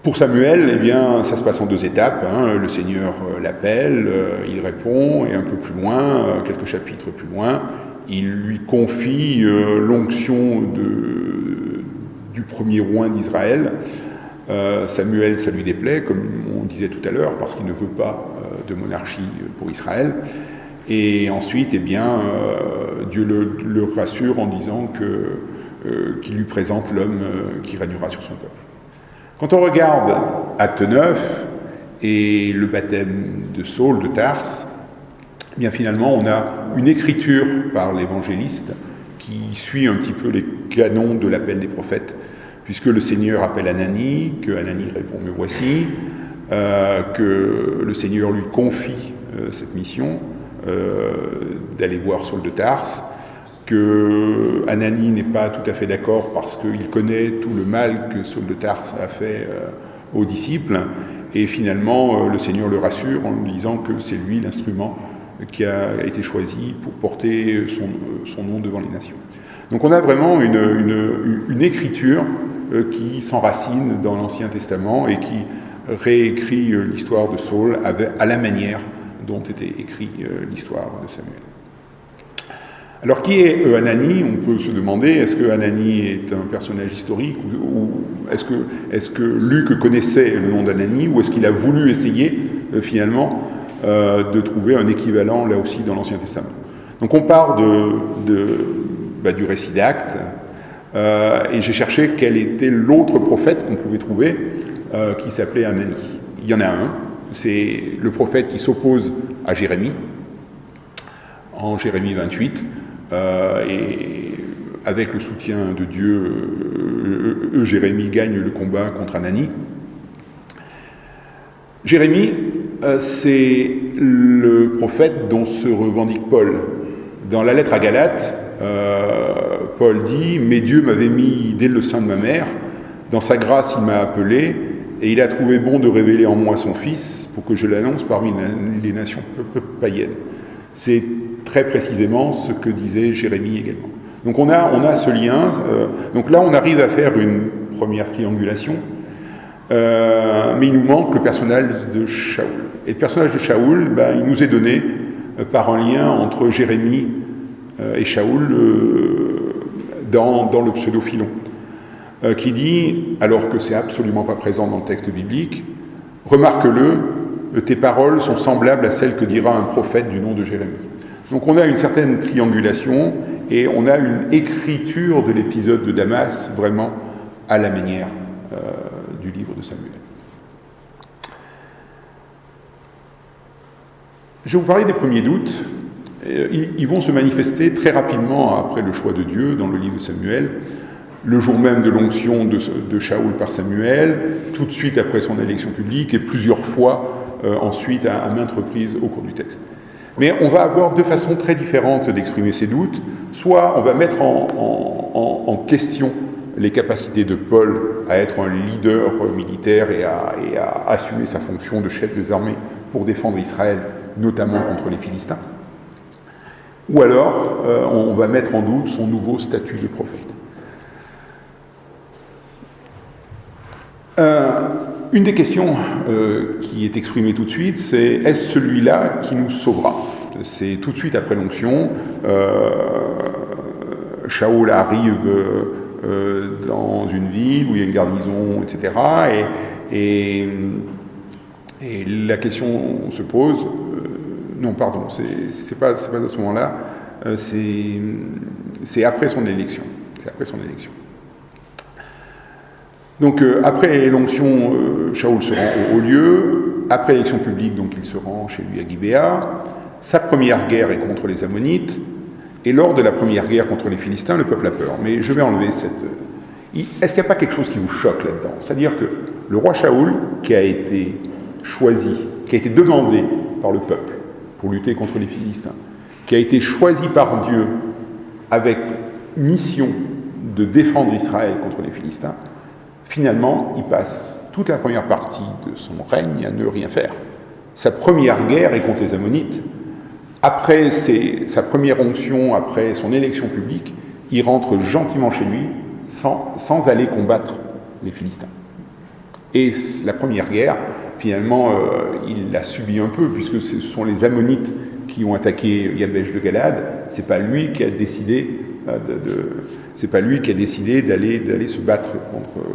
S1: Pour Samuel, eh bien, ça se passe en 2 étapes. Le Seigneur l'appelle, il répond, et un peu plus loin, quelques chapitres plus loin, il lui confie l'onction du premier roi d'Israël. Samuel, ça lui déplaît, comme on disait tout à l'heure, parce qu'il ne veut pas de monarchie pour Israël. Et ensuite, eh bien, Dieu le rassure en disant qu'il lui présente l'homme qui régnera sur son peuple. Quand on regarde Acte 9 et le baptême de Saul de Tarse, eh bien finalement, on a une écriture par l'évangéliste qui suit un petit peu les canons de l'appel des prophètes, puisque le Seigneur appelle Ananie, que Ananie répond « me voici », que le Seigneur lui confie cette mission d'aller voir Saul de Tarse, que Ananie n'est pas tout à fait d'accord parce qu'il connaît tout le mal que Saul de Tarse a fait aux disciples, et finalement le Seigneur le rassure en lui disant que c'est lui l'instrument qui a été choisi pour porter son nom devant les nations. Donc on a vraiment une écriture qui s'enracine dans l'Ancien Testament et qui réécrit l'histoire de Saul à la manière dont était écrite l'histoire de Samuel. Alors qui est Ananie ? On peut se demander, est-ce que Ananie est un personnage historique ou est-ce que Luc connaissait le nom d'Ananie, ou est-ce qu'il a voulu essayer finalement de trouver un équivalent là aussi dans l'Ancien Testament ? Donc on part du récit d'Actes, et j'ai cherché quel était l'autre prophète qu'on pouvait trouver qui s'appelait Ananie. Il y en a un, c'est le prophète qui s'oppose à Jérémie, en Jérémie 28, et avec le soutien de Dieu, Jérémie gagne le combat contre Ananie. Jérémie, c'est le prophète dont se revendique Paul. Dans la lettre à Galates, Paul dit « Mais Dieu m'avait mis dès le sein de ma mère, dans sa grâce il m'a appelé, et il a trouvé bon de révéler en moi son Fils, pour que je l'annonce parmi les nations païennes. » C'est très précisément ce que disait Jérémie également. Donc on a ce lien. Donc là, on arrive à faire une première triangulation, mais il nous manque le personnage de Shaoul. Et le personnage de Shaoul, il nous est donné par un lien entre Jérémie et Shaoul dans le pseudo-Philon, qui dit, alors que c'est absolument pas présent dans le texte biblique, « Remarque-le, tes paroles sont semblables à celles que dira un prophète du nom de Jérémie. » Donc on a une certaine triangulation et on a une écriture de l'épisode de Damas vraiment à la manière du livre de Samuel. Je vais vous parler des premiers doutes. Ils vont se manifester très rapidement après le choix de Dieu dans le livre de Samuel, le jour même de l'onction de Shaoul par Samuel, tout de suite après son élection publique et plusieurs fois ensuite à maintes reprises au cours du texte. Mais on va avoir deux façons très différentes d'exprimer ces doutes. Soit on va mettre en question les capacités de Paul à être un leader militaire et à assumer sa fonction de chef des armées pour défendre Israël, notamment contre les Philistins. Ou alors, on va mettre en doute son nouveau statut de prophète. Une des questions qui est exprimée tout de suite, c'est « Est-ce celui-là qui nous sauvera ?» C'est tout de suite après l'onction. Shaoul arrive dans une ville où il y a une garnison, etc. Et la question se pose... non, pardon, c'est pas à ce moment-là, c'est après son élection. C'est après son élection. Donc, après l'onction, Shaoul se rend au lieu. Après l'élection publique, donc, il se rend chez lui à Gibéa. Sa première guerre est contre les Ammonites. Et lors de la première guerre contre les Philistins, le peuple a peur. Mais je vais enlever cette... Est-ce qu'il n'y a pas quelque chose qui vous choque là-dedans? C'est-à-dire que le roi Shaoul, qui a été choisi, qui a été demandé par le peuple pour lutter contre les Philistins, qui a été choisi par Dieu avec mission de défendre Israël contre les Philistins, finalement, il passe toute la première partie de son règne à ne rien faire. Sa première guerre est contre les Ammonites. Après sa première onction, après son élection publique, il rentre gentiment chez lui sans aller combattre les Philistins. Et la première guerre, finalement, il l'a subie un peu, puisque ce sont les Ammonites qui ont attaqué Yabesh de Galad. C'est pas lui qui a décidé d'aller se battre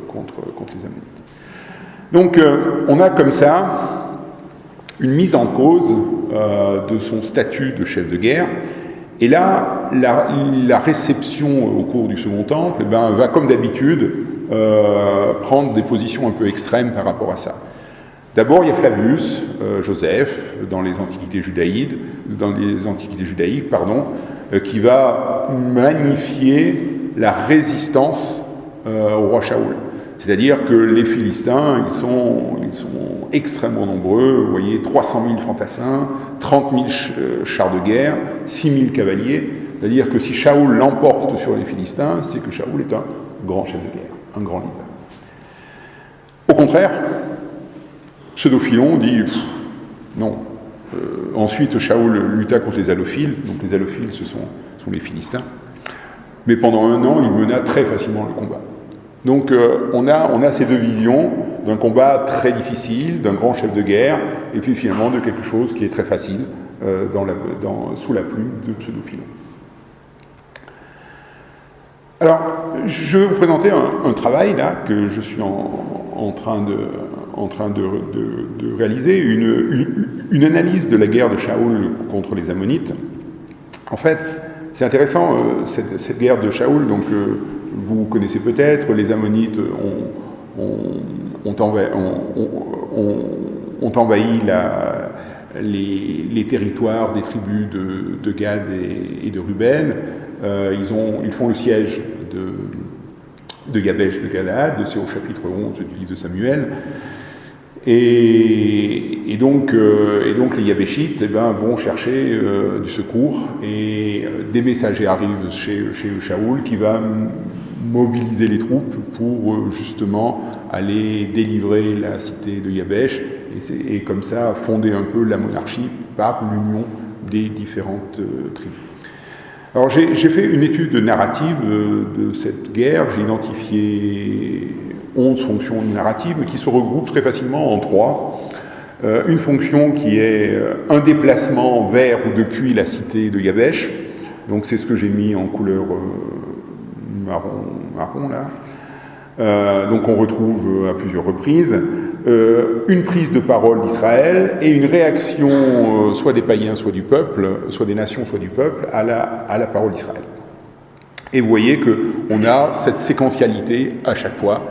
S1: contre les Ammonites. Donc, on a comme ça une mise en cause de son statut de chef de guerre. Et là, la réception au cours du Second Temple va, comme d'habitude, prendre des positions un peu extrêmes par rapport à ça. D'abord, il y a Flavius Joseph, dans les Antiquités judaïques, qui va magnifier la résistance au roi Shaoul. C'est-à-dire que les Philistins, ils sont extrêmement nombreux. Vous voyez, 300 000 fantassins, 30 000 chars de guerre, 6 000 cavaliers. C'est-à-dire que si Shaoul l'emporte sur les Philistins, c'est que Shaoul est un grand chef de guerre, un grand leader. Au contraire, Pseudophilon dit non. Ensuite, Shaoul lutta contre les Allophiles. Donc les Allophiles, ce sont les Philistins. Mais pendant un an, il mena très facilement le combat. Donc on a ces deux visions d'un combat très difficile, d'un grand chef de guerre, et puis finalement de quelque chose qui est très facile sous la plume de Pseudophilon. Alors, je vais vous présenter un travail là que je suis en train de réaliser, une analyse de la guerre de Shaoul contre les Ammonites. En fait, c'est intéressant, cette guerre de Shaoul, donc vous connaissez peut-être, les Ammonites ont envahi les territoires des tribus de Gad et de Ruben. Ils font le siège de Yabesh de Galad, c'est au chapitre 11 du livre de Samuel. Et donc les Yabéchites vont chercher du secours, et des messagers arrivent chez Shaoul qui va mobiliser les troupes pour justement aller délivrer la cité de Yabesh et comme ça fonder un peu la monarchie par l'union des différentes tribus. Alors j'ai fait une étude narrative de cette guerre, j'ai identifié 11 fonctions narratives qui se regroupent très facilement en 3. Une fonction qui est un déplacement vers ou depuis la cité de Yabesh, donc c'est ce que j'ai mis en couleur marron là. Donc on retrouve à plusieurs reprises une prise de parole d'Israël et une réaction soit des païens, soit du peuple, soit des nations, soit du peuple à la parole d'Israël. Et vous voyez qu'on a cette séquentialité à chaque fois,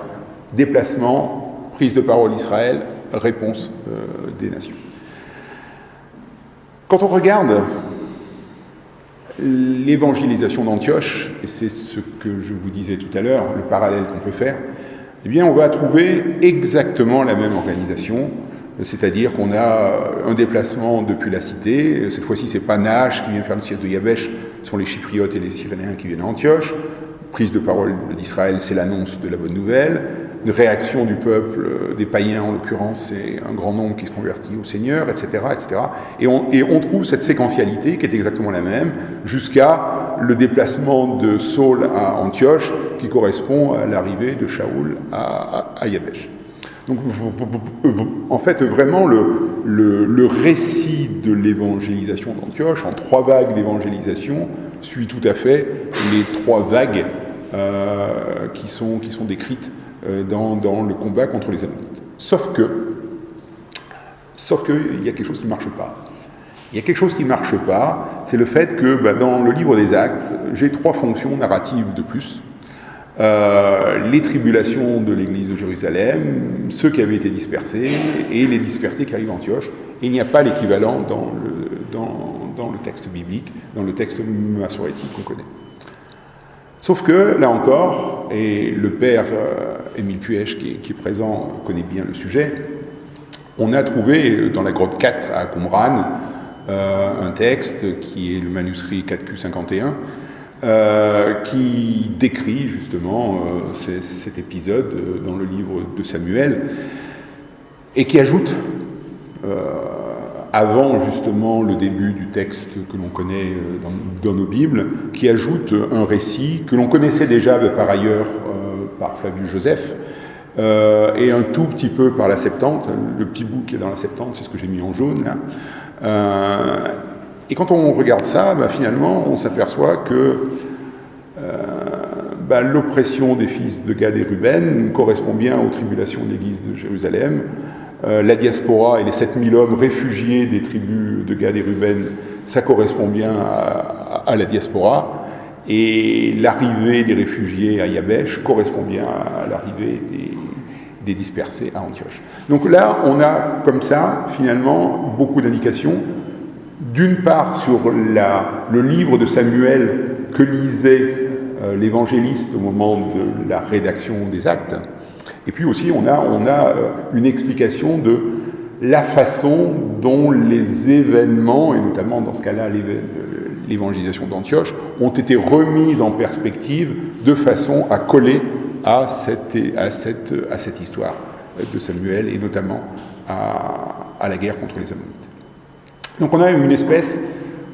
S1: déplacement, prise de parole d'Israël, réponse des nations. Quand on regarde l'évangélisation d'Antioche, et c'est ce que je vous disais tout à l'heure, le parallèle qu'on peut faire, eh bien on va trouver exactement la même organisation, c'est-à-dire qu'on a un déplacement depuis la cité, cette fois-ci c'est pas Nash qui vient faire le siège de Yabesh, ce sont les Chypriotes et les Cyrénéens qui viennent à Antioche, prise de parole d'Israël, c'est l'annonce de la bonne nouvelle, une réaction du peuple, des païens en l'occurrence, c'est un grand nombre qui se convertit au Seigneur, etc. etc. Et on trouve cette séquentialité qui est exactement la même, jusqu'à le déplacement de Saul à Antioche, qui correspond à l'arrivée de Shaoul à Yabesh. Donc, en fait, vraiment, le récit de l'évangélisation d'Antioche, en 3 vagues d'évangélisation, suit tout à fait les 3 vagues qui sont décrites dans le combat contre les Ammonites. Sauf que il y a quelque chose qui ne marche pas. Il y a quelque chose qui ne marche pas, c'est le fait que dans le livre des Actes, j'ai 3 fonctions narratives de plus. Les tribulations de l'église de Jérusalem, ceux qui avaient été dispersés, et les dispersés qui arrivent à Antioche. Et il n'y a pas l'équivalent dans le texte biblique, dans le texte massorétique qu'on connaît. Sauf que, là encore, et le père Émile Puech, qui est présent, connaît bien le sujet, on a trouvé dans la grotte 4 à Qumran un texte qui est le manuscrit 4Q51, qui décrit justement cet épisode dans le livre de Samuel, et qui ajoute, avant justement le début du texte que l'on connaît dans nos Bibles, qui ajoute un récit que l'on connaissait déjà par ailleurs par Flavius Joseph, et un tout petit peu par la Septante. Le petit bout qui est dans la Septante, c'est ce que j'ai mis en jaune là. Et quand on regarde ça, finalement, on s'aperçoit que l'oppression des fils de Gad et Ruben correspond bien aux tribulations de l'église de Jérusalem. La diaspora et les 7000 hommes réfugiés des tribus de Gad et Ruben, ça correspond bien à la diaspora. Et l'arrivée des réfugiés à Yabesh correspond bien à l'arrivée des dispersés à Antioche. Donc là, on a comme ça, finalement, beaucoup d'indications. D'une part, sur le livre de Samuel que lisait l'évangéliste au moment de la rédaction des Actes. Et puis aussi, on a une explication de la façon dont les événements, et notamment dans ce cas-là l'évangélisation d'Antioche, ont été remis en perspective de façon à coller à cette histoire de Samuel, et notamment à la guerre contre les Ammonites. Donc on a une espèce,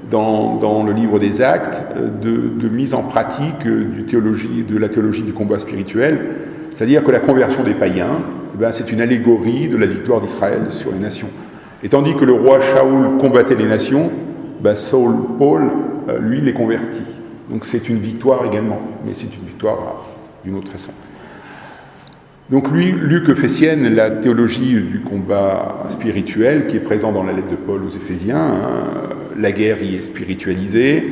S1: dans le livre des Actes, de mise en pratique de la théologie du combat spirituel, c'est-à-dire que la conversion des païens, c'est une allégorie de la victoire d'Israël sur les nations. Et tandis que le roi Shaoul combattait les nations, Paul, lui, les convertit. Donc c'est une victoire également, mais c'est une victoire d'une autre façon. Donc Luc fait sienne la théologie du combat spirituel qui est présent dans la lettre de Paul aux Éphésiens. La guerre y est spiritualisée.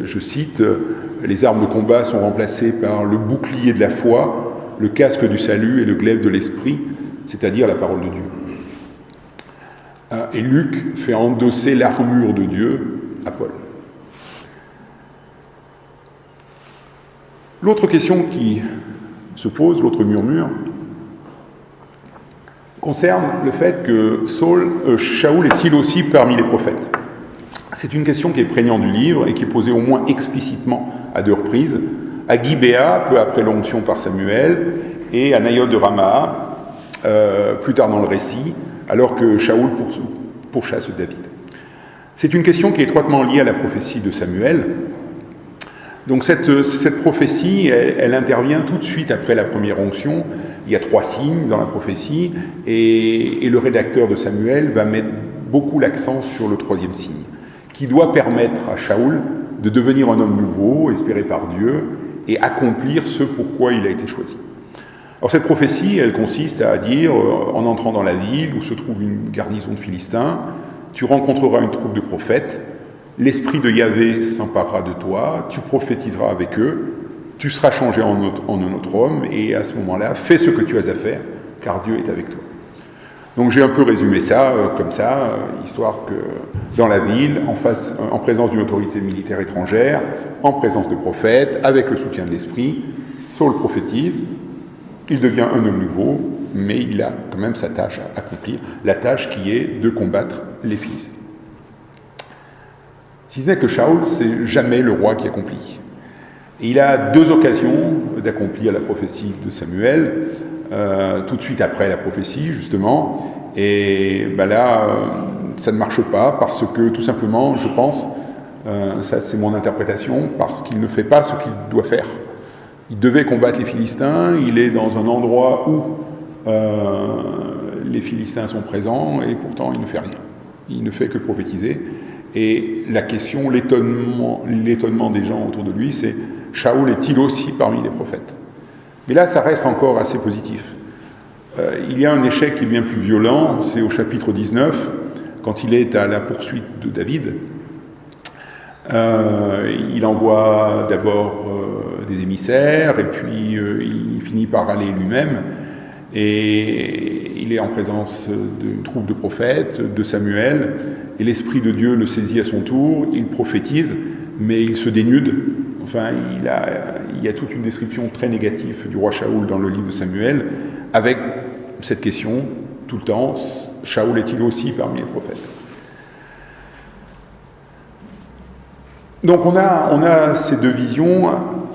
S1: Je cite, « Les armes de combat sont remplacées par le bouclier de la foi, le casque du salut et le glaive de l'esprit, c'est-à-dire la parole de Dieu. » Et Luc fait endosser l'armure de Dieu à Paul. L'autre question qui se pose, l'autre murmure, concerne le fait que Shaoul est-il aussi parmi les prophètes ? C'est une question qui est prégnante du livre et qui est posée au moins explicitement à 2 reprises, à Gibéa, peu après l'onction par Samuel, et à Naïot de Rama, plus tard dans le récit, alors que Shaoul pourchasse David. C'est une question qui est étroitement liée à la prophétie de Samuel. Donc cette prophétie, elle intervient tout de suite après la première onction. Il y a 3 signes dans la prophétie, et le rédacteur de Samuel va mettre beaucoup l'accent sur le 3e signe, qui doit permettre à Shaoul de devenir un homme nouveau, espéré par Dieu, et accomplir ce pourquoi il a été choisi. Alors cette prophétie, elle consiste à dire, en entrant dans la ville où se trouve une garnison de Philistins, tu rencontreras une troupe de prophètes, l'esprit de Yahvé s'emparera de toi, tu prophétiseras avec eux, tu seras changé en un autre homme, et à ce moment-là, fais ce que tu as à faire, car Dieu est avec toi. Donc j'ai un peu résumé ça comme ça, histoire que dans la ville, en présence d'une autorité militaire étrangère, en présence de prophètes, avec le soutien de l'esprit, Saul prophétise, il devient un homme nouveau, mais il a quand même sa tâche à accomplir, la tâche qui est de combattre les Philistins. Si ce n'est que Shaoul, c'est jamais le roi qui accomplit. Et il a 2 occasions d'accomplir la prophétie de Samuel, tout de suite après la prophétie, justement, et là, ça ne marche pas, parce que, tout simplement, je pense, ça c'est mon interprétation, parce qu'il ne fait pas ce qu'il doit faire. Il devait combattre les Philistins, il est dans un endroit où les Philistins sont présents, et pourtant il ne fait rien. Il ne fait que prophétiser. Et la question, l'étonnement des gens autour de lui, c'est « Shaoul est-il aussi parmi les prophètes ?» Mais là, ça reste encore assez positif. Il y a un échec qui est bien plus violent, c'est au chapitre 19, quand il est à la poursuite de David. Il envoie d'abord des émissaires, et puis il finit par aller lui-même, et il est en présence d'une troupe de prophètes, de Samuel, et l'Esprit de Dieu le saisit à son tour, il prophétise, mais il se dénude. Enfin, il y a toute une description très négative du roi Shaoul dans le livre de Samuel, avec cette question, tout le temps, Shaoul est-il aussi parmi les prophètes ? Donc on a ces 2 visions.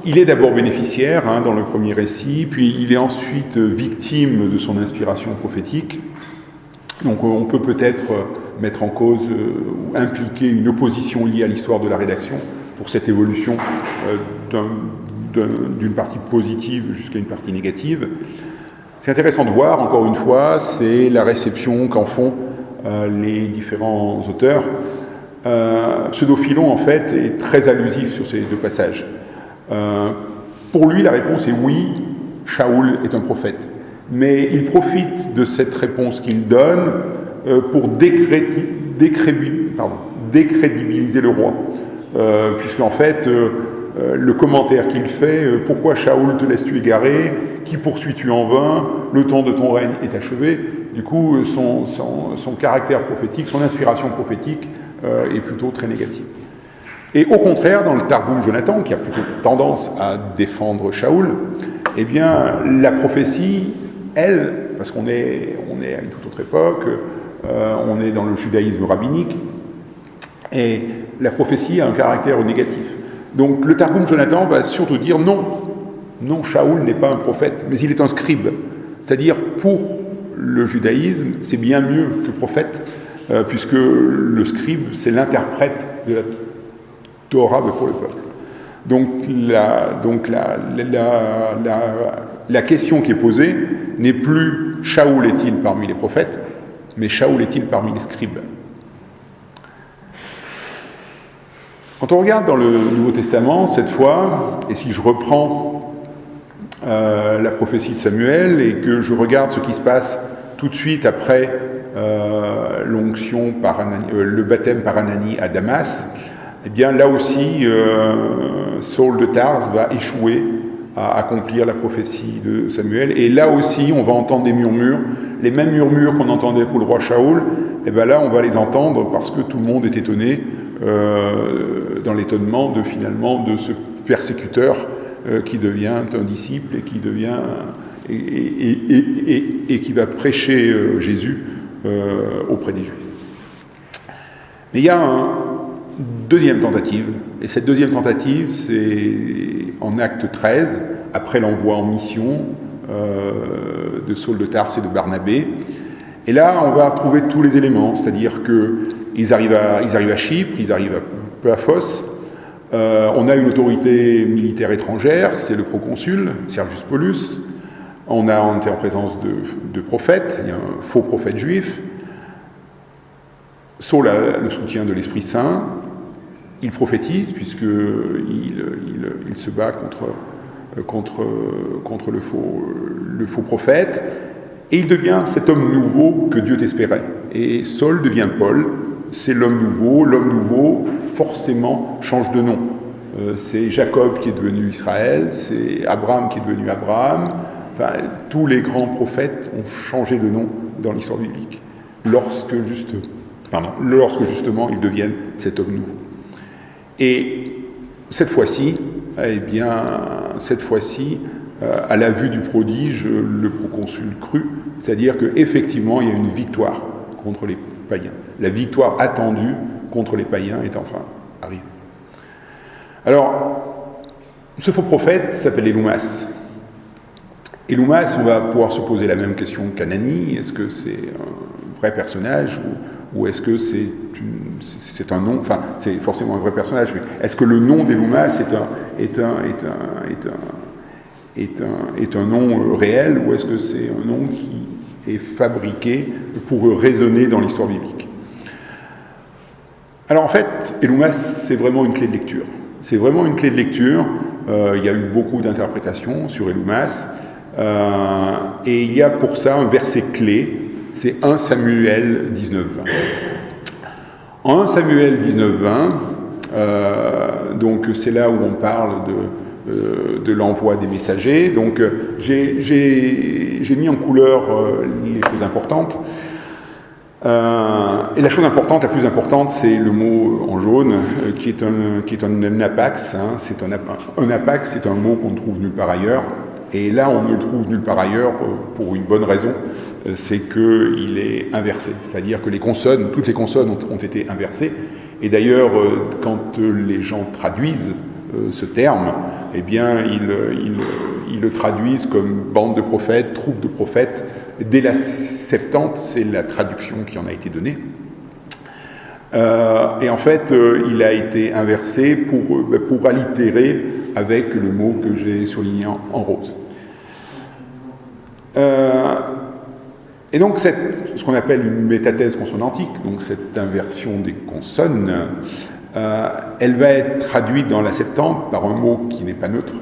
S1: Il est d'abord bénéficiaire dans le premier récit, puis il est ensuite victime de son inspiration prophétique. Donc on peut peut-être mettre en cause ou impliquer une opposition liée à l'histoire de la rédaction pour cette évolution d'une partie positive jusqu'à une partie négative. Ce qui est intéressant de voir, encore une fois, c'est la réception qu'en font les différents auteurs. Pseudo-Philon, en fait, est très allusif sur ces 2 passages. Pour lui, la réponse est oui, Shaoul est un prophète. Mais il profite de cette réponse qu'il donne pour décrédibiliser le roi. Puisqu'en fait, le commentaire qu'il fait, pourquoi Shaoul te laisses-tu égarer, qui poursuis-tu en vain, le temps de ton règne est achevé. Du coup, son caractère prophétique, son inspiration prophétique est plutôt très négative. Et au contraire, dans le Targum Jonathan, qui a plutôt tendance à défendre Shaoul, eh bien, la prophétie, elle, parce qu'on est à une toute autre époque, on est dans le judaïsme rabbinique, et la prophétie a un caractère négatif. Donc le Targum Jonathan va surtout dire non, Shaoul n'est pas un prophète, mais il est un scribe. C'est-à-dire, pour le judaïsme, c'est bien mieux que prophète, puisque le scribe, c'est l'interprète de la Torah pour le peuple. Donc la question qui est posée n'est plus « Shaoul est-il parmi les prophètes ?» mais « Shaoul est-il parmi les scribes ?» Quand on regarde dans le Nouveau Testament, cette fois, et si je reprends la prophétie de Samuel et que je regarde ce qui se passe tout de suite après l'onction le baptême par Ananie à Damas, eh bien là aussi, Saul de Tarse va échouer à accomplir la prophétie de Samuel. Et là aussi, on va entendre des murmures, les mêmes murmures qu'on entendait pour le roi Shaoul, et bien là, on va les entendre parce que tout le monde est étonné dans l'étonnement finalement de ce persécuteur qui devient un disciple et qui devient et qui va prêcher Jésus auprès des Juifs. Mais il y a une deuxième tentative, et cette deuxième tentative, c'est en acte 13, après l'envoi en mission de Saul de Tarse et de Barnabé. Et là, on va retrouver tous les éléments, c'est-à-dire qu'ils arrivent à Chypre, ils arrivent à Paphos. On a une autorité militaire étrangère, c'est le proconsul, Sergius Paulus. On est en présence de prophètes, il y a un faux prophète juif. Saul a le soutien de l'Esprit Saint. Il prophétise, puisqu'il se bat contre le faux prophète. Et il devient cet homme nouveau que Dieu espérait. Et Saul devient Paul, c'est l'homme nouveau. L'homme nouveau, forcément, change de nom. C'est Jacob qui est devenu Israël, c'est Abraham qui est devenu Abraham. Enfin, tous les grands prophètes ont changé de nom dans l'histoire biblique, lorsque justement ils deviennent cet homme nouveau. Et cette fois-ci, à la vue du prodige, le proconsul crut, c'est-à-dire qu'effectivement, il y a une victoire contre les païens. La victoire attendue contre les païens est enfin arrivée. Alors, ce faux prophète s'appelle Élumas. Élumas, on va pouvoir se poser la même question qu'Anani. Est-ce que c'est un vrai personnage ou est-ce que c'est un nom? Enfin, c'est forcément un vrai personnage, mais est-ce que le nom d'Élumas est un nom réel ou est-ce que c'est un nom qui est fabriqué pour résonner dans l'histoire biblique? Alors en fait, Élumas, c'est vraiment une clé de lecture. C'est vraiment une clé de lecture. Il y a eu beaucoup d'interprétations sur Élumas. Et il y a pour ça un verset clé, c'est 1 Samuel 19-20. En 1 Samuel 19-20, donc c'est là où on parle de l'envoi des messagers. Donc j'ai mis en couleur les choses importantes. Et la chose importante, la plus importante, c'est le mot en jaune, qui est un apax. C'est un apax, c'est un mot qu'on ne trouve nulle part ailleurs. Et là, on ne le trouve nulle part ailleurs pour une bonne raison, c'est qu'il est inversé. C'est-à-dire que toutes les consonnes ont été inversées. Et d'ailleurs, quand les gens traduisent ce terme, eh bien, ils le traduisent comme bande de prophètes, troupe de prophètes. Dès la Septante, c'est la traduction qui en a été donnée. Et en fait, il a été inversé pour allitérer avec le mot que j'ai souligné en rose. Et donc, ce qu'on appelle une métathèse consonantique, donc cette inversion des consonnes, elle va être traduite dans la Septante par un mot qui n'est pas neutre,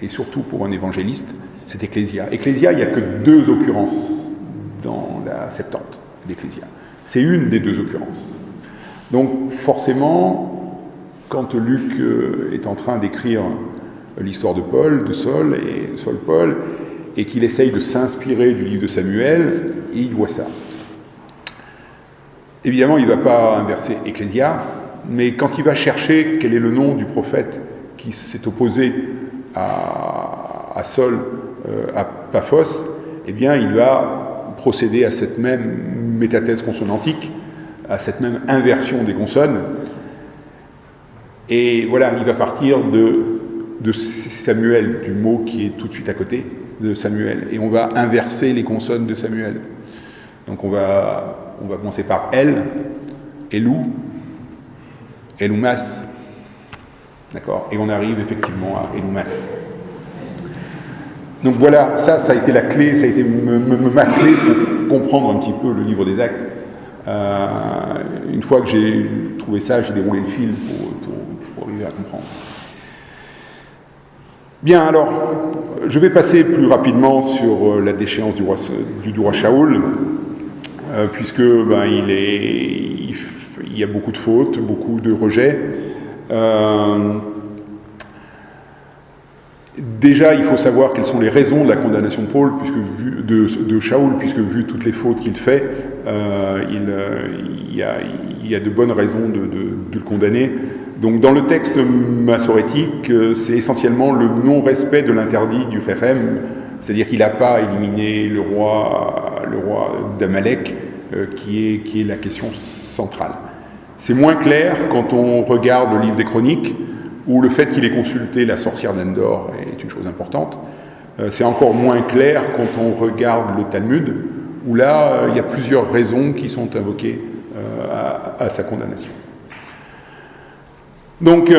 S1: et surtout pour un évangéliste, c'est Ecclésia. Ecclésia, il n'y a que 2 occurrences dans la Septante d'Ecclésia. C'est une des 2 occurrences. Donc, forcément, quand Luc est en train d'écrire l'histoire de Saul et Saul-Paul, et qu'il essaye de s'inspirer du livre de Samuel, il voit ça. Évidemment, il ne va pas inverser Ecclésia, mais quand il va chercher quel est le nom du prophète qui s'est opposé à Saul, à Paphos, eh bien, il va procéder à cette même métathèse consonantique, à cette même inversion des consonnes. Et voilà, il va partir de Samuel, du mot qui est tout de suite à côté de Samuel, et on va inverser les consonnes de Samuel. Donc on va commencer par El, Elou, Elumas, d'accord, et on arrive effectivement à Elumas. Donc voilà, ça a été la clé, ça a été ma clé pour comprendre un petit peu le livre des Actes. Une fois que j'ai trouvé ça, j'ai déroulé le fil pour arriver à comprendre. Bien, alors, je vais passer plus rapidement sur la déchéance du roi Shaoul, puisque il y a beaucoup de fautes, beaucoup de rejets. Déjà, il faut savoir quelles sont les raisons de la condamnation de Paul, de Shaoul, puisque vu toutes les fautes qu'il fait, il y a de bonnes raisons de le condamner. Donc, dans le texte massorétique, c'est essentiellement le non-respect de l'interdit du Hérem, c'est-à-dire qu'il n'a pas éliminé le roi d'Amalek, qui est la question centrale. C'est moins clair quand on regarde le livre des Chroniques, où le fait qu'il ait consulté la sorcière d'Endor est une chose importante. C'est encore moins clair quand on regarde le Talmud, où là, il y a plusieurs raisons qui sont invoquées à sa condamnation. Donc,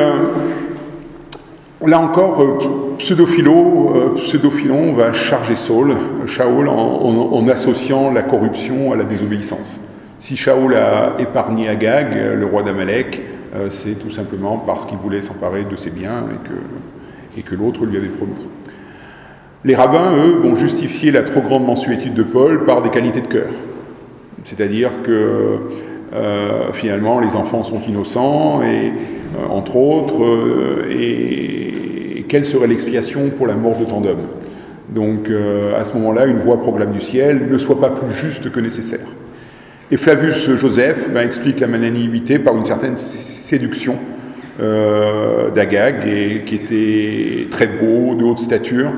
S1: là encore, Pseudophilon va charger Shaoul en associant la corruption à la désobéissance. Si Shaoul a épargné Agag, le roi d'Amalek, c'est tout simplement parce qu'il voulait s'emparer de ses biens et que l'autre lui avait promis. Les rabbins, eux, vont justifier la trop grande mansuétude de Paul par des qualités de cœur. C'est-à-dire que finalement, les enfants sont innocents, et entre autres, et quelle serait l'expiation pour la mort de tant d'hommes ? Donc à ce moment-là, une voix proclame du ciel, ne sois pas plus juste que nécessaire. Et Flavius Joseph explique la magnanimité par une certaine séduction d'Agag, qui était très beau, de haute stature,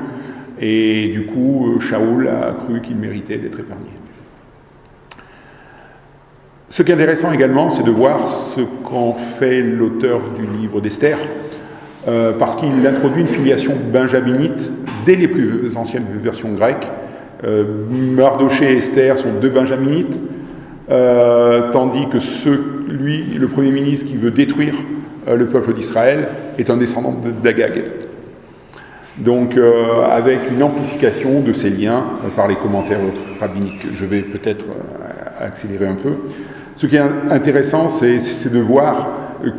S1: et du coup, Shaoul a cru qu'il méritait d'être épargné. Ce qui est intéressant également, c'est de voir ce qu'en fait l'auteur du livre d'Esther, parce qu'il introduit une filiation benjaminite dès les plus anciennes versions grecques. Mardochée et Esther sont deux benjaminites, tandis que le premier ministre qui veut détruire le peuple d'Israël est un descendant d'Agag. Donc, avec une amplification de ces liens par les commentaires rabbiniques. Je vais peut-être accélérer un peu. Ce qui est intéressant, c'est de voir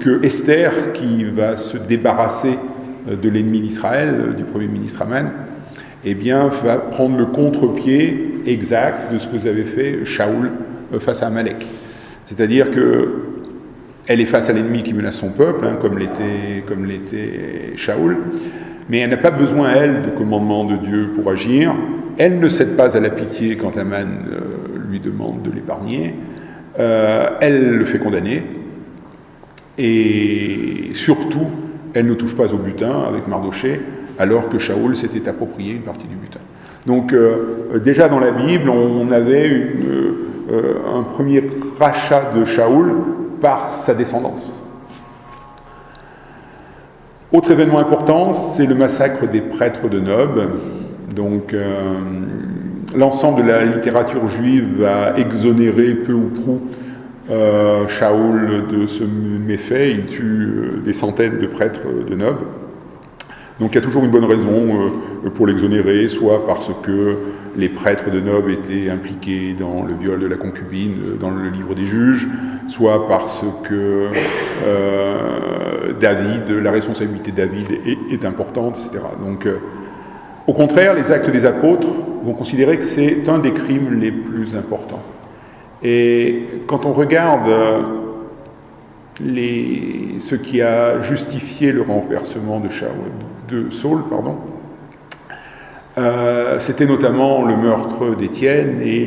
S1: que Esther, qui va se débarrasser de l'ennemi d'Israël, du premier ministre Aman, eh bien, va prendre le contre-pied exact de ce que vous avez fait Shaoul face à Amalek. C'est-à-dire qu'elle est face à l'ennemi qui menace son peuple, comme l'était Shaoul, mais elle n'a pas besoin, elle, de commandement de Dieu pour agir. Elle ne cède pas à la pitié quand Aman lui demande de l'épargner. Elle le fait condamner. Et surtout, elle ne touche pas au butin avec Mardochée, alors que Shaoul s'était approprié une partie du butin. Donc, déjà dans la Bible, on avait un premier rachat de Shaoul par sa descendance. Autre événement important, c'est le massacre des prêtres de Nob. Donc, l'ensemble de la littérature juive va exonérer peu ou prou Shaoul de ce méfait. Il tue des centaines de prêtres de Nob. Donc il y a toujours une bonne raison pour l'exonérer, soit parce que les prêtres de Nob étaient impliqués dans le viol de la concubine dans le livre des juges, soit parce que la responsabilité de David est importante, etc. Donc au contraire, les actes des apôtres vont considérer que c'est un des crimes les plus importants. Et quand on regarde ce qui a justifié le renversement de Saul, c'était notamment le meurtre d'Étienne et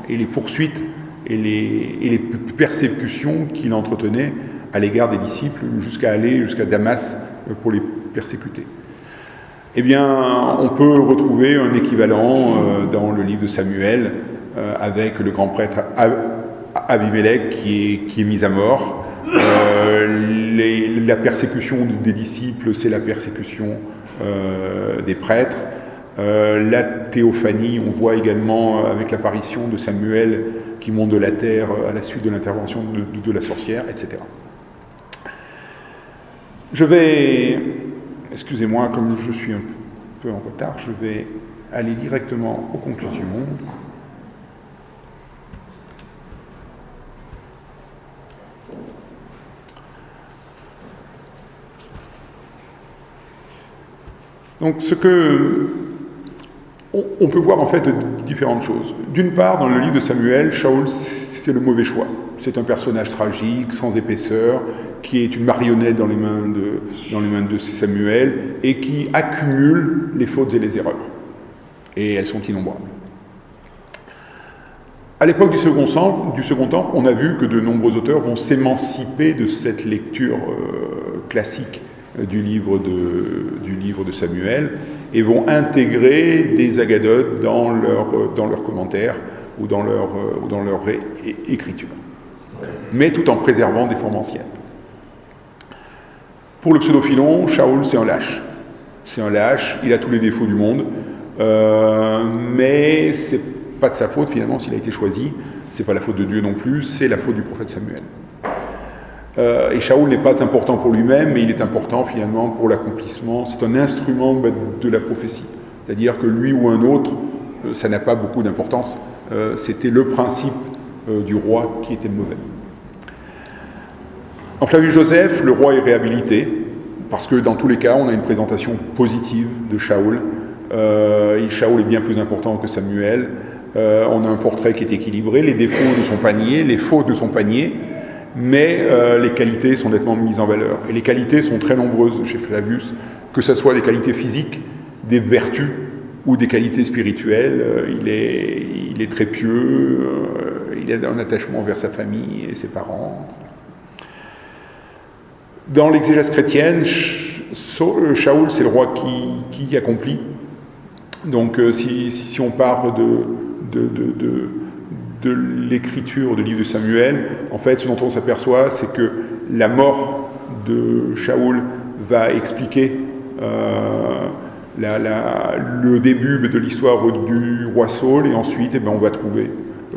S1: les poursuites et les persécutions qu'il entretenait à l'égard des disciples, jusqu'à aller jusqu'à Damas pour les persécuter. Eh bien, on peut retrouver un équivalent dans le livre de Samuel avec le grand prêtre Abimelech qui est mis à mort. La persécution des disciples, c'est la persécution des prêtres. La théophanie, on voit également avec l'apparition de Samuel qui monte de la terre à la suite de l'intervention de la sorcière, etc. Je vais, excusez-moi, comme je suis un peu en retard, je vais aller directement aux conclusions. Donc, on peut voir en fait différentes choses. D'une part, dans le livre de Samuel, Shaoul, c'est le mauvais choix. C'est un personnage tragique, sans épaisseur, qui est une marionnette dans les mains de Samuel et qui accumule les fautes et les erreurs. Et elles sont innombrables. À l'époque du Second Temple, on a vu que de nombreux auteurs vont s'émanciper de cette lecture classique du livre de Samuel et vont intégrer des agadotes dans leurs commentaires ou dans leur écriture, mais tout en préservant des formes anciennes. Pour le pseudo-Philon, Shaoul, c'est un lâche. C'est un lâche, il a tous les défauts du monde, mais c'est pas de sa faute finalement s'il a été choisi, c'est pas la faute de Dieu non plus, c'est la faute du prophète Samuel. Et Shaoul n'est pas important pour lui-même, mais il est important finalement pour l'accomplissement. C'est un instrument de la prophétie. C'est-à-dire que lui ou un autre, ça n'a pas beaucoup d'importance. C'était le principe du roi qui était mauvais. En Flavius Joseph, le roi est réhabilité, parce que dans tous les cas, on a une présentation positive de Shaoul. Shaoul est bien plus important que Samuel. On a un portrait qui est équilibré, les défauts de son panier, les fautes de son panier, mais les qualités sont nettement mises en valeur. Et les qualités sont très nombreuses chez Flavius, que ce soit des qualités physiques, des vertus ou des qualités spirituelles. Il est très pieux, il a un attachement vers sa famille et ses parents. Dans l'exégèse chrétienne, Shaoul, c'est le roi qui accomplit. Donc si on part de l'écriture du livre de Samuel, en fait, ce dont on s'aperçoit, c'est que la mort de Shaoul va expliquer le début de l'histoire du roi Saul, et ensuite on va trouver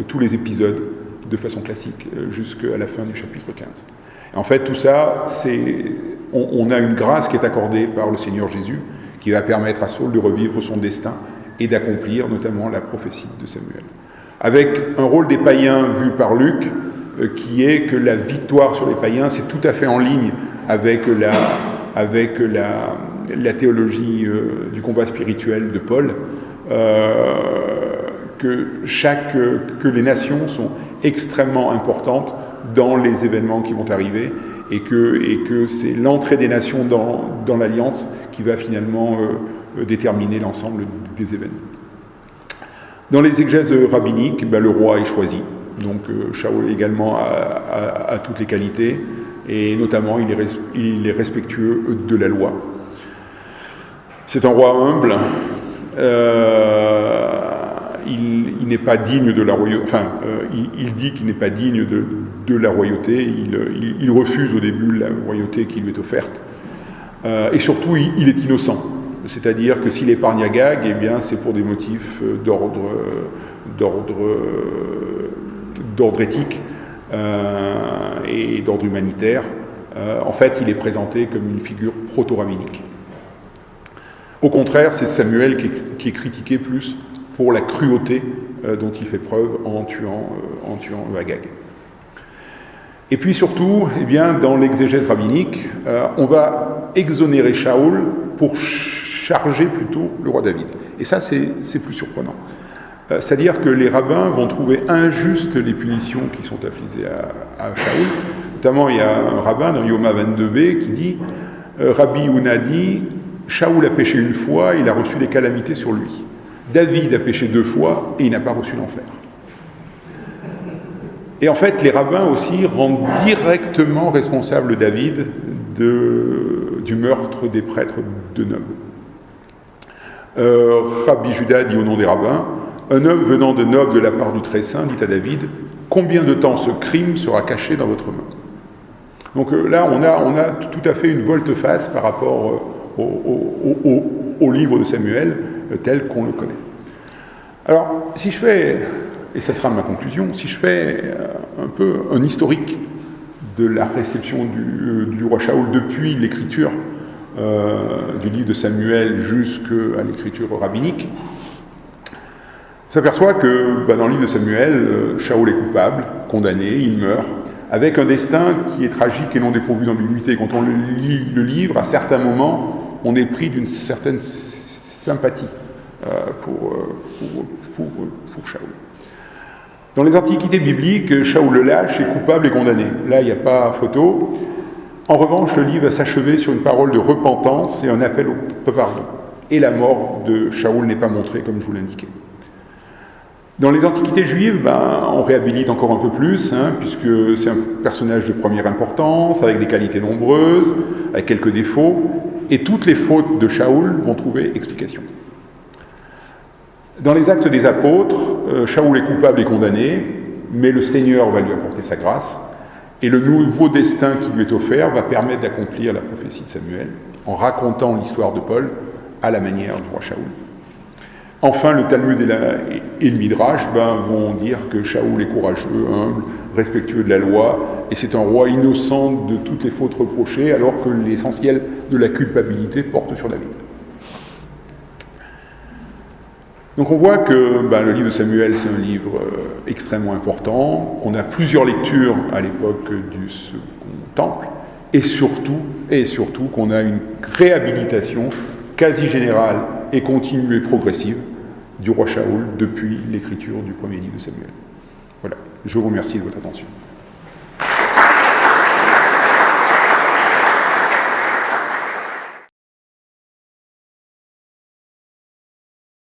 S1: tous les épisodes de façon classique jusqu'à la fin du chapitre 15. Et en fait, tout ça, on a une grâce qui est accordée par le Seigneur Jésus, qui va permettre à Saul de revivre son destin et d'accomplir notamment la prophétie de Samuel. Avec un rôle des païens vu par Luc, qui est que la victoire sur les païens, c'est tout à fait en ligne avec la théologie du combat spirituel de Paul, que les nations sont extrêmement importantes dans les événements qui vont arriver, et que c'est l'entrée des nations dans l'alliance qui va finalement déterminer l'ensemble des événements. Dans les exégèses rabbiniques, le roi est choisi. Donc Shaoul également a toutes les qualités, et notamment il est respectueux de la loi. C'est un roi humble. Il n'est pas digne de la royauté. Enfin, il dit qu'il n'est pas digne de la royauté. Il refuse au début la royauté qui lui est offerte. Et surtout, il est innocent. C'est-à-dire que s'il épargne Agag, eh bien, c'est pour des motifs d'ordre éthique et d'ordre humanitaire. En fait, il est présenté comme une figure proto-rabbinique. Au contraire, c'est Samuel qui est critiqué plus pour la cruauté dont il fait preuve en tuant Agag. Et puis surtout, eh bien, dans l'exégèse rabbinique, on va exonérer Shaoul pour charger plutôt le roi David. Et ça, c'est plus surprenant. C'est-à-dire que les rabbins vont trouver injustes les punitions qui sont infligées à Shaoul. Notamment, il y a un rabbin dans Yoma 22b qui dit Rabbi Huna dit Shaoul a péché une fois, il a reçu des calamités sur lui. David a péché 2 fois et il n'a pas reçu l'enfer. Et en fait, les rabbins aussi rendent directement responsable David du meurtre des prêtres de Nob. Rabbi Juda dit au nom des rabbins, un homme venant de Nob de la part du Très-Saint dit à David, combien de temps ce crime sera caché dans votre main? Donc là, on a tout à fait une volte-face par rapport au livre de Samuel tel qu'on le connaît. Alors, si je fais, et ça sera ma conclusion, si je fais un peu un historique de la réception du roi Shaoul depuis l'écriture du livre de Samuel jusqu'à l'écriture rabbinique, on s'aperçoit que dans le livre de Samuel, Shaoul est coupable, condamné, il meurt, avec un destin qui est tragique et non dépourvu d'ambiguïté. Quand on lit le livre, à certains moments, on est pris d'une certaine sympathie pour Shaoul. Dans les antiquités bibliques, Shaoul le lâche est coupable et condamné. Là, il n'y a pas photo. En revanche, le livre va s'achever sur une parole de repentance et un appel au pardon. Et la mort de Shaoul n'est pas montrée, comme je vous l'indiquais. Dans les antiquités juives, on réhabilite encore un peu plus, puisque c'est un personnage de première importance, avec des qualités nombreuses, avec quelques défauts, et toutes les fautes de Shaoul vont trouver explication. Dans les Actes des Apôtres, Shaoul est coupable et condamné, mais le Seigneur va lui apporter sa grâce, et le nouveau destin qui lui est offert va permettre d'accomplir la prophétie de Samuel, en racontant l'histoire de Paul à la manière du roi Shaoul. Enfin, le Talmud et le Midrash vont dire que Shaoul est courageux, humble, respectueux de la loi, et c'est un roi innocent de toutes les fautes reprochées, alors que l'essentiel de la culpabilité porte sur David. Donc on voit que le livre de Samuel, c'est un livre extrêmement important, qu'on a plusieurs lectures à l'époque du Second Temple, et surtout qu'on a une réhabilitation quasi générale et continue et progressive du roi Shaoul depuis l'écriture du premier livre de Samuel. Voilà, je vous remercie de votre attention.